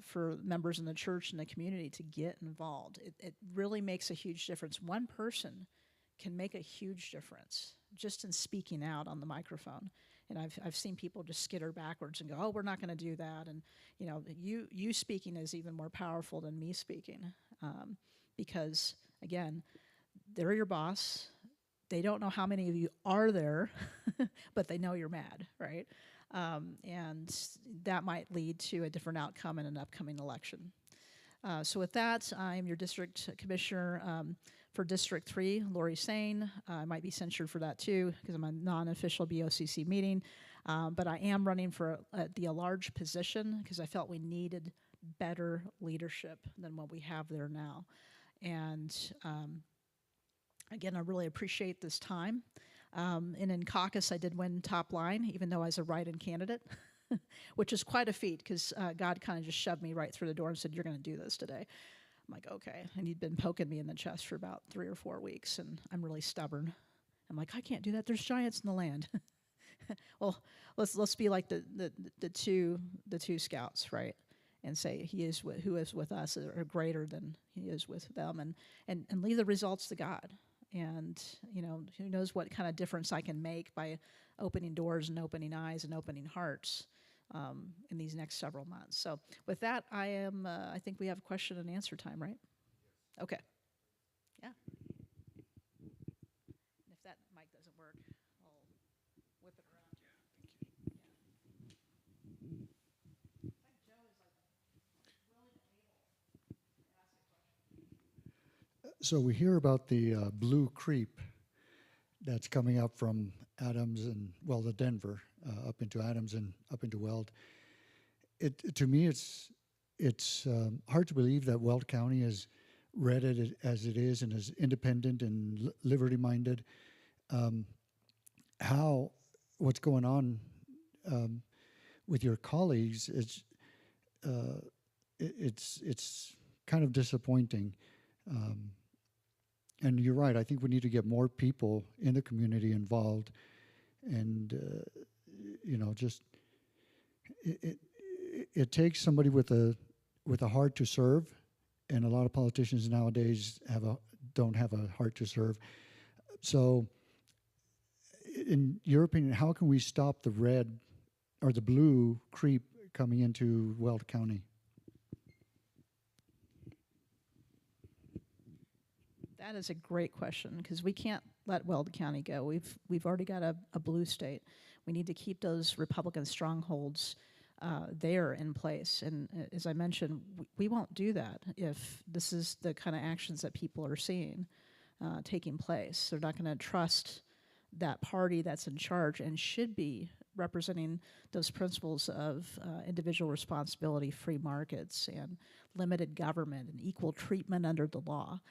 for members in the church and the community to get involved. It really makes a huge difference. One person can make a huge difference just in speaking out on the microphone. And I've seen people just skitter backwards and go, "Oh, we're not going to do that." And you speaking is even more powerful than me speaking, because again, they're your boss. They don't know how many of you are there, but they know you're mad, right? And that might lead to a different outcome in an upcoming election. So with that, I'm your district commissioner for District 3, Lori Sane. I might be censured for that too, because I'm a non-official BOCC meeting. But I am running for the large position because I felt we needed better leadership than what we have there now. And again, I really appreciate this time. And in caucus, I did win top line, even though I was a write-in candidate, which is quite a feat because God kind of just shoved me right through the door and said, "You're going to do this today." I'm like, okay. And he'd been poking me in the chest for about 3 or 4 weeks, and I'm really stubborn. I'm like, I can't do that. There's giants in the land. Well, let's be like the two scouts, right? And say who is with us are greater than he is with them, and leave the results to God. And who knows what kind of difference I can make by opening doors and opening eyes and opening hearts in these next several months. So with that, I think we have question and answer time, right? Okay. Yeah. And if that mic doesn't work, I'll whip it around. So we hear about the blue creep that's coming up from Adams and, the Denver, up into Adams and up into Weld. To me, it's hard to believe that Weld County has read it as it is and is independent and liberty-minded. What's going on with your colleagues is it's kind of disappointing. And you're right. I think we need to get more people in the community involved, and just it takes somebody with a heart to serve, and a lot of politicians nowadays don't have a heart to serve. So, in your opinion, how can we stop the red or the blue creep coming into Weld County? That is a great question because we can't let Weld County go. We've already got a blue state. We need to keep those Republican strongholds there in place. And as I mentioned, we won't do that if this is the kind of actions that people are seeing taking place. They're not going to trust that party that's in charge and should be representing those principles of individual responsibility, free markets, and limited government and equal treatment under the law.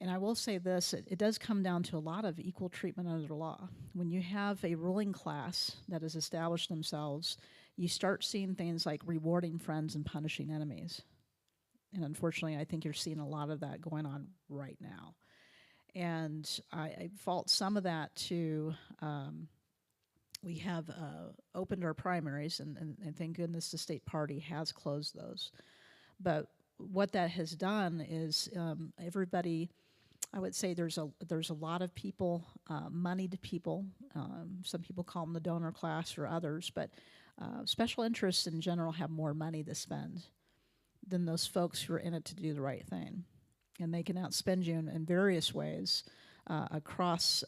And I will say this, it does come down to a lot of equal treatment under the law. When you have a ruling class that has established themselves, you start seeing things like rewarding friends and punishing enemies. And unfortunately, I think you're seeing a lot of that going on right now. And I fault some of that to we have opened our primaries, and thank goodness the state party has closed those. But what that has done is everybody, I would say there's a lot of people, moneyed people. Some people call them the donor class or others, but special interests in general have more money to spend than those folks who are in it to do the right thing, and they can outspend you in various ways across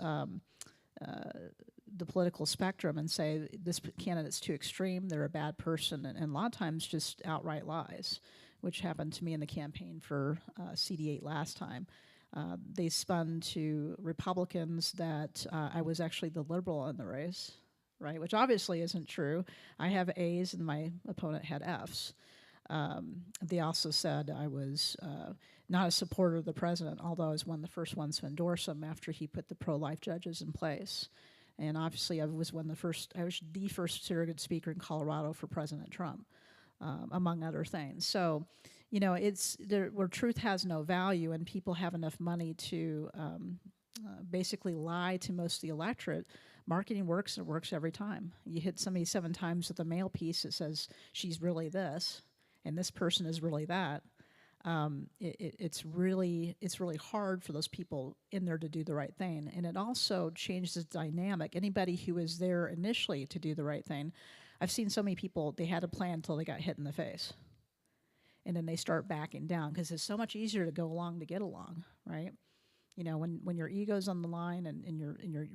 the political spectrum and say this candidate's too extreme, they're a bad person, and a lot of times just outright lies, which happened to me in the campaign for CD8 last time. They spun to Republicans that I was actually the liberal in the race, right? Which obviously isn't true. I have A's and my opponent had F's. They also said I was not a supporter of the president, although I was one of the first ones to endorse him after he put the pro-life judges in place. And obviously, I was the first surrogate speaker in Colorado for President Trump, among other things. So, you know, it's there where truth has no value, and people have enough money to basically lie to most of the electorate. Marketing works, and it works every time. You hit somebody 7 times with a mail piece that says she's really this, and this person is really that. It's really hard for those people in there to do the right thing, and it also changes the dynamic. Anybody who was there initially to do the right thing, I've seen so many people, they had a plan until they got hit in the face, and then they start backing down because it's so much easier to go along to get along, right? You know, when your ego's on the line and you're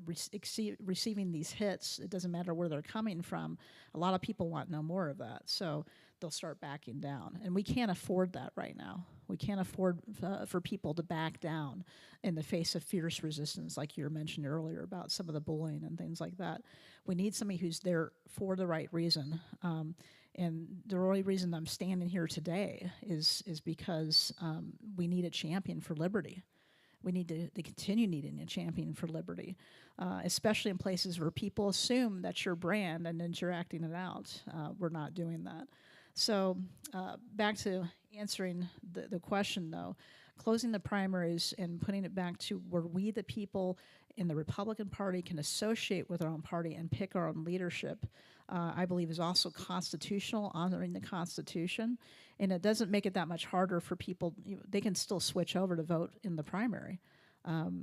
receiving these hits, it doesn't matter where they're coming from. A lot of people want no more of that, so they'll start backing down, and we can't afford that right now. We can't afford for people to back down in the face of fierce resistance, like you were mentioning earlier about some of the bullying and things like that. We need somebody who's there for the right reason. And the only reason I'm standing here today is because we need a champion for liberty. We need to continue needing a champion for liberty, especially in places where people assume that's your brand and then you're acting it out. We're not doing that. So back to answering the question, though, closing the primaries and putting it back to where we, the people in the Republican Party, can associate with our own party and pick our own leadership, I believe is also constitutional, honoring the Constitution. And it doesn't make it that much harder for people. They can still switch over to vote in the primary.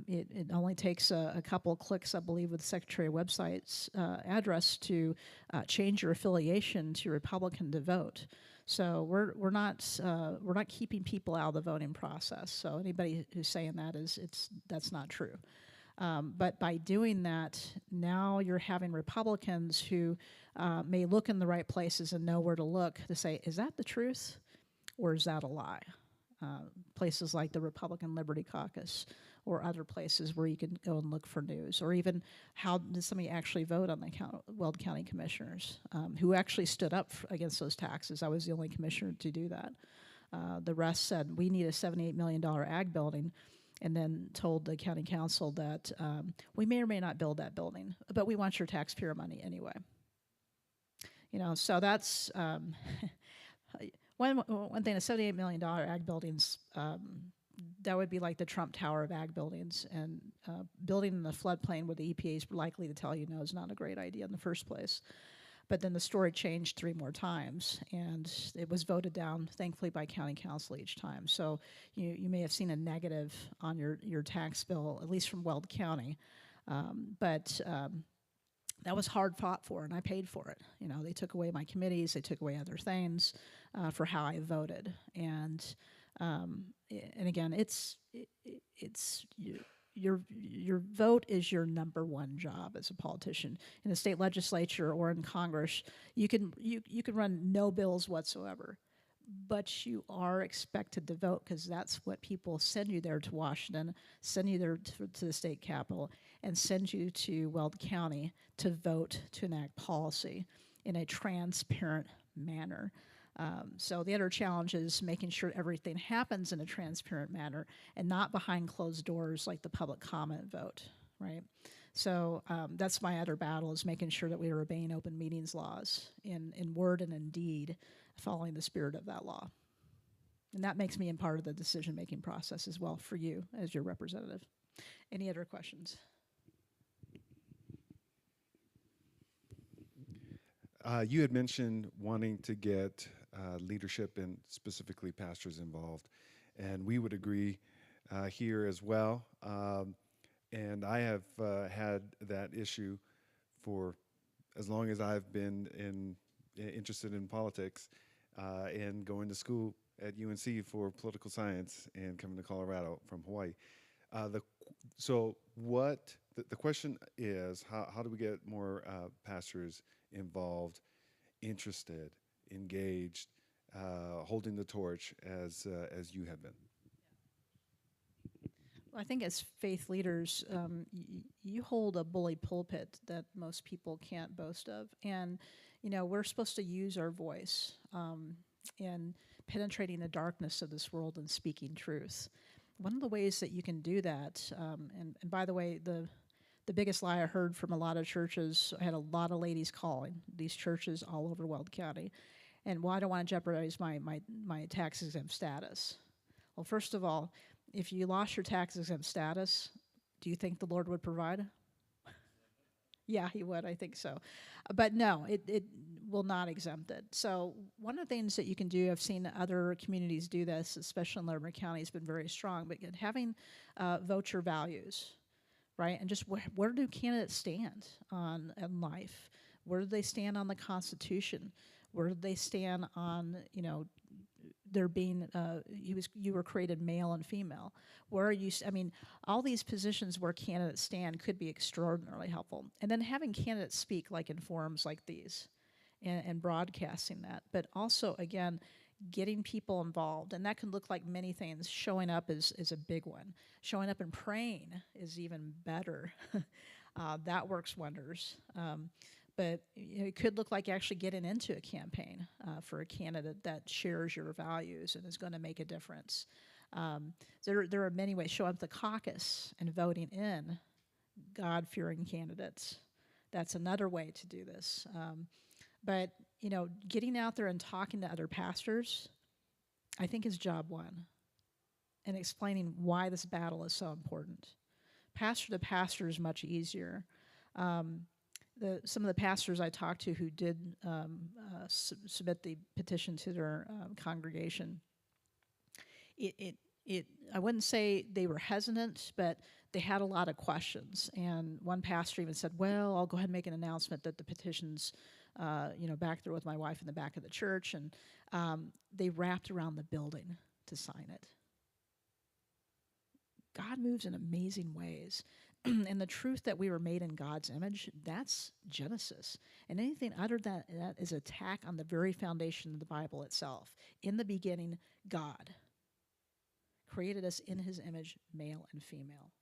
It only takes a couple of clicks, I believe, with the Secretary of Website's address to change your affiliation to Republican to vote. So we're not keeping people out of the voting process. So anybody who's saying that that's not true. But by doing that, now you're having Republicans who may look in the right places and know where to look to say, is that the truth or is that a lie? Places like the Republican Liberty Caucus or other places where you can go and look for news, or even how did somebody actually vote on the Weld County commissioners who actually stood up against those taxes. I was the only commissioner to do that. The rest said, we need a $78 million ag building, and then told the county council that we may or may not build that building, but we want your taxpayer money anyway. You know, so that's one thing. The $78 million ag buildings, that would be like the Trump Tower of ag buildings, and building in the floodplain where the EPA is likely to tell you no is not a great idea in the first place. But then the story changed 3 more times, and it was voted down, thankfully, by county council each time. So you may have seen a negative on your tax bill, at least from Weld County. But that was hard fought for, and I paid for it. You know, they took away my committees, they took away other things for how I voted. And again, your vote is your number one job as a politician in the state legislature or in Congress. You can run no bills whatsoever, but you are expected to vote because that's what people send you there to Washington, send you there to the state capitol, and send you to Weld County to vote to enact policy in a transparent manner. So the other challenge is making sure everything happens in a transparent manner and not behind closed doors like the public comment vote, right? So that's my other battle, is making sure that we are obeying open meetings laws in word and in deed, following the spirit of that law. And that makes me a part of the decision-making process as well for you as your representative. Any other questions? You had mentioned wanting to get leadership and specifically pastors involved, and we would agree here as well. And I have had that issue for as long as I've been interested in politics and going to school at UNC for political science and coming to Colorado from Hawaii. The question is, how do we get more pastors involved, interested, engaged, holding the torch as you have been? Well, I think as faith leaders, you hold a bully pulpit that most people can't boast of, and we're supposed to use our voice in penetrating the darkness of this world and speaking truth. One of the ways that you can do that, and by the way, the biggest lie I heard from a lot of churches, I had a lot of ladies calling these churches all over Weld County, and well, I don't want to jeopardize my tax exempt status. Well, first of all, if you lost your tax exempt status, do you think the Lord would provide? Yeah, he would, I think so. But no, it will not exempt it. So one of the things that you can do, I've seen other communities do this, especially in Larimer County, has been very strong, but having vote your values, right? And just where do candidates stand in life? Where do they stand on the Constitution? Where do they stand on, there being, you were created male and female. Where are you, all these positions where candidates stand could be extraordinarily helpful. And then having candidates speak like in forums like these and broadcasting that. But also, again, getting people involved. And that can look like many things. Showing up is a big one. Showing up and praying is even better. That works wonders. But it could look like actually getting into a campaign for a candidate that shares your values and is going to make a difference. There are many ways. Show up at the caucus and voting in God-fearing candidates. That's another way to do this. But getting out there and talking to other pastors, I think is job one, and explaining why this battle is so important. Pastor to pastor is much easier. Some of the pastors I talked to who did submit the petition to their congregation, I wouldn't say they were hesitant, but they had a lot of questions. And one pastor even said, well, I'll go ahead and make an announcement that the petition's back there with my wife in the back of the church. And they wrapped around the building to sign it. God moves in amazing ways. And the truth that we were made in God's image, that's Genesis. And anything other than that is attack on the very foundation of the Bible itself. In the beginning, God created us in his image, male and female.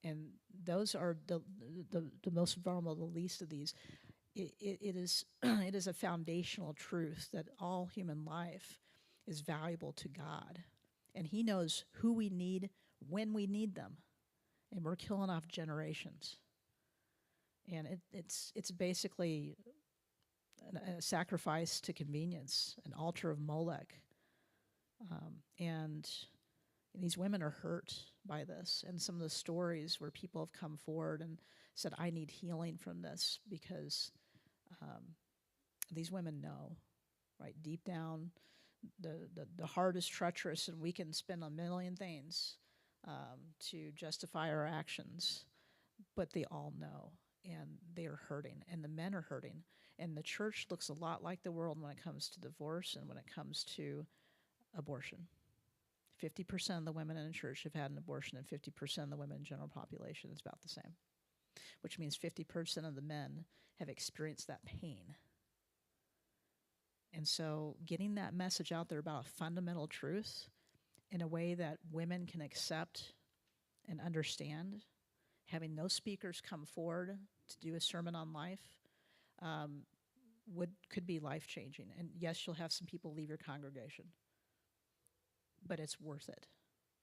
And those are the most vulnerable, the least of these. It is a foundational truth that all human life is valuable to God. And he knows who we need when we need them. And we're killing off generations. And it's basically a sacrifice to convenience, an altar of Molech. And these women are hurt by this. And some of the stories where people have come forward and said, I need healing from this, because these women know, right? Deep down, the heart is treacherous, and we can spin a million things to justify our actions, but they all know, and they are hurting, and the men are hurting, and the church looks a lot like the world when it comes to divorce and when it comes to abortion. 50% of the women in the church have had an abortion, and 50% of the women in general population is about the same, which means 50% of the men have experienced that pain. And so getting that message out there about a fundamental truth in a way that women can accept and understand, having those speakers come forward to do a sermon on life, could be life-changing. And yes, you'll have some people leave your congregation, but it's worth it.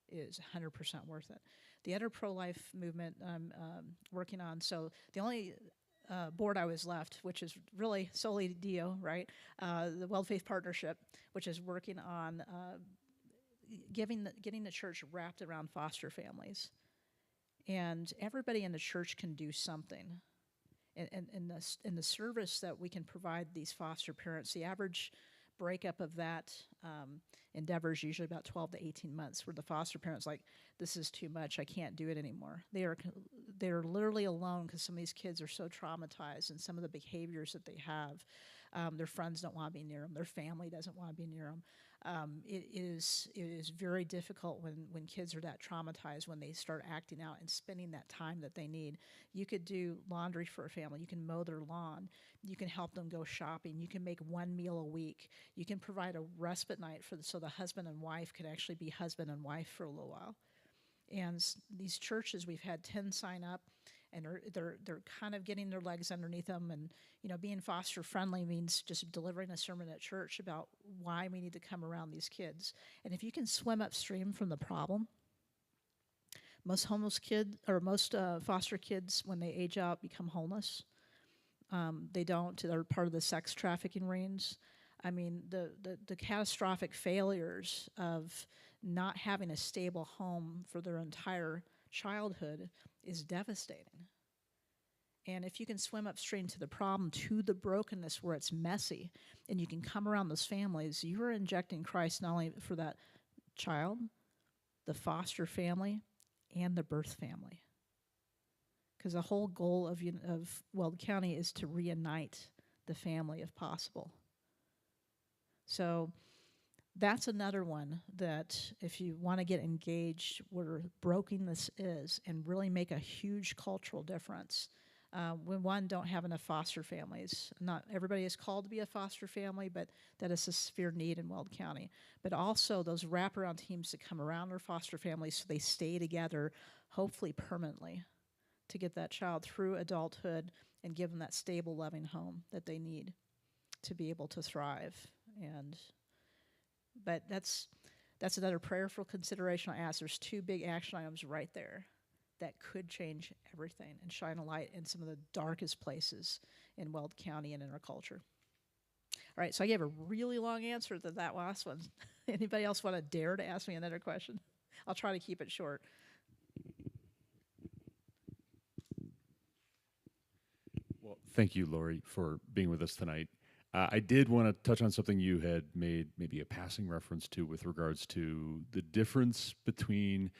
It is 100% worth it. The other pro-life movement I'm working on, so the only board I was left, which is really solely DO, right? The Weld Faith Partnership, which is working on getting the church wrapped around foster families, and everybody in the church can do something. And in the service that we can provide these foster parents, the average breakup of that endeavor is usually about 12 to 18 months, where the foster parent's like, this is too much, I can't do it anymore. They're literally alone because some of these kids are so traumatized, and some of the behaviors that they have, their friends don't want to be near them, their family doesn't want to be near them. It is very difficult when kids are that traumatized, when they start acting out and spending that time that they need. You could do laundry for a family, you can mow their lawn, you can help them go shopping, you can make one meal a week, you can provide a respite night so the husband and wife can actually be husband and wife for a little while. And these churches, we've had 10 sign up, and they're kind of getting their legs underneath them. And being foster friendly means just delivering a sermon at church about why we need to come around these kids. And if you can swim upstream from the problem, most foster kids, when they age out, become homeless. They don't. They're part of the sex trafficking rings. I mean, the catastrophic failures of not having a stable home for their entire childhood is devastating. And if you can swim upstream to the problem, to the brokenness where it's messy, and you can come around those families, you are injecting Christ not only for that child, the foster family, and the birth family. Because the whole goal of Weld County is to reunite the family if possible. So that's another one that if you want to get engaged where broken this is and really make a huge cultural difference, when don't have enough foster families. Not everybody is called to be a foster family, but that is a severe need in Weld County. But also those wraparound teams that come around our foster families so they stay together, hopefully permanently, to get that child through adulthood and give them that stable, loving home that they need to be able to thrive. But that's another prayerful consideration I ask. There's 2 big action items right there that could change everything and shine a light in some of the darkest places in Weld County and in our culture. All right, so I gave a really long answer to that last one. Anybody else want to dare to ask me another question? I'll try to keep it short. Well, thank you, Lori, for being with us tonight. I did want to touch on something you had made maybe a passing reference to with regards to the difference between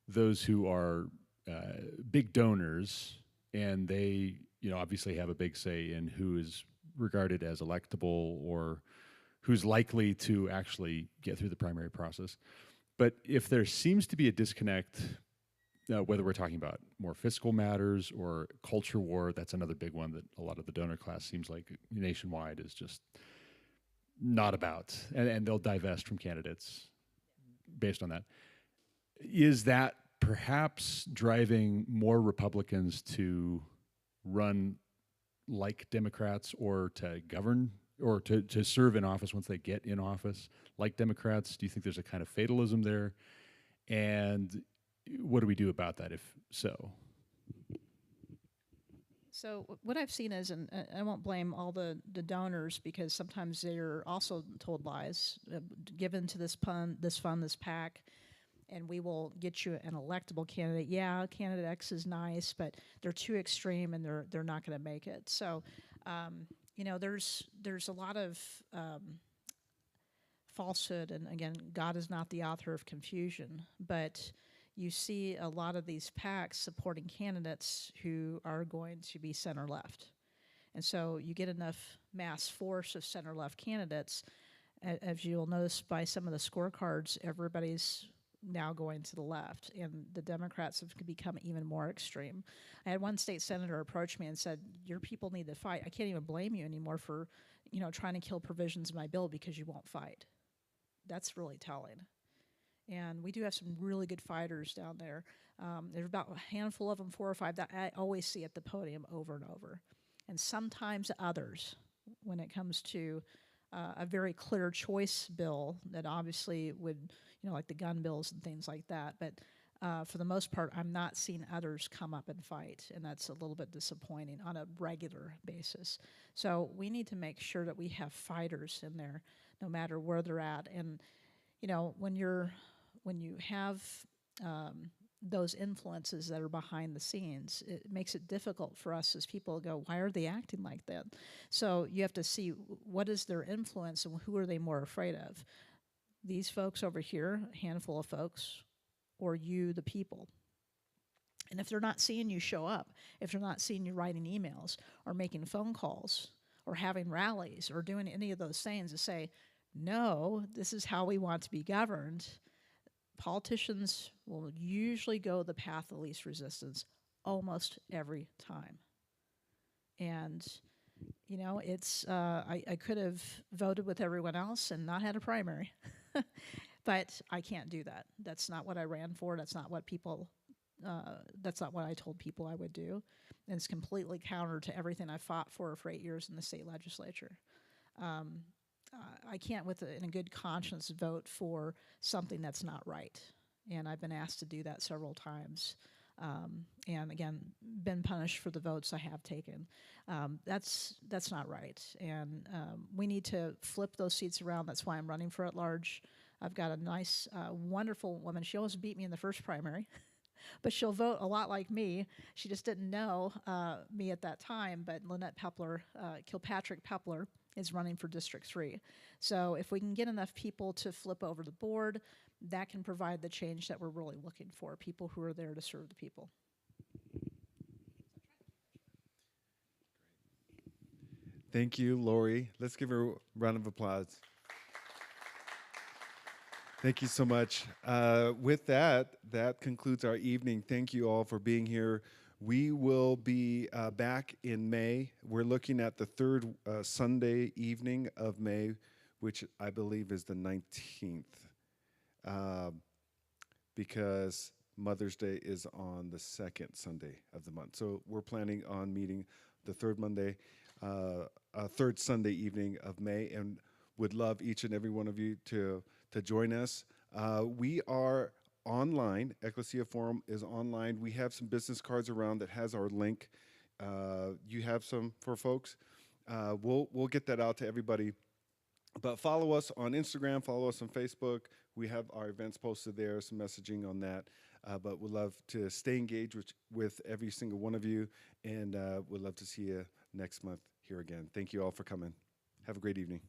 those who are big donors and they, obviously have a big say in who is regarded as electable or who's likely to actually get through the primary process. But if there seems to be a disconnect, whether we're talking about more fiscal matters or culture war, that's another big one that a lot of the donor class seems like nationwide is just not about, and they'll divest from candidates based on that. Is that perhaps driving more Republicans to run like Democrats or to govern or to serve in office once they get in office like Democrats? Do you think there's a kind of fatalism there? And what do we do about that if so? So what I've seen is, and I won't blame all the donors because sometimes they're also told lies, given to this fund, this PAC, and we will get you an electable candidate. Yeah, candidate X is nice, but they're too extreme and they're not going to make it. So, there's a lot of falsehood, and again, God is not the author of confusion, but you see a lot of these PACs supporting candidates who are going to be center left. And so you get enough mass force of center left candidates, as you'll notice by some of the scorecards, everybody's now going to the left, and the Democrats have become even more extreme. I had one state senator approach me and said, your people need to fight. I can't even blame you anymore for, trying to kill provisions in my bill because you won't fight. That's really telling. And we do have some really good fighters down there. There's about a handful of them, 4 or 5, that I always see at the podium over and over. And sometimes others, when it comes to a very clear choice bill that obviously would, like the gun bills and things like that. But for the most part, I'm not seeing others come up and fight, and that's a little bit disappointing on a regular basis. So we need to make sure that we have fighters in there, no matter where they're at. And you know, when you have those influences that are behind the scenes, it makes it difficult for us as people to go, why are they acting like that? So you have to see what is their influence and who are they more afraid of? These folks over here, a handful of folks, or you, the people. And if they're not seeing you show up, if they're not seeing you writing emails or making phone calls or having rallies or doing any of those things to say, no, this is how we want to be governed, politicians will usually go the path of least resistance almost every time. And, you know, it's, I could have voted with everyone else and not had a primary, but I can't do that. That's not what I ran for. That's not what people, that's not what I told people I would do. And it's completely counter to everything I fought for 8 years in the state legislature. I can't, in a good conscience, vote for something that's not right. And I've been asked to do that several times. And again, been punished for the votes I have taken. That's not right. And we need to flip those seats around. That's why I'm running for at large. I've got a nice, wonderful woman. She almost beat me in the first primary. But she'll vote a lot like me. She just didn't know me at that time, but Lynette Pepler, Kilpatrick Pepler, is running for District 3. So if we can get enough people to flip over the board, that can provide the change that we're really looking for, people who are there to serve the people. Thank you, Lori. Let's give her a round of applause. Thank you so much. With that, that concludes our evening. Thank you all for being here. We will be back in May. We're looking at the third Sunday evening of May, which I believe is the 19th, because Mother's Day is on the second Sunday of the month. So we're planning on meeting the third Sunday evening of May, and would love each and every one of you to join us. We are online. Ecclesia Forum is online. We have some business cards around that has our link. You have some for folks. We'll get that out to everybody. But follow us on Instagram, follow us on Facebook. We have our events posted there, some messaging on that. But we'd love to stay engaged with every single one of you, and we'd love to see you next month here again. Thank you all for coming. Have a great evening.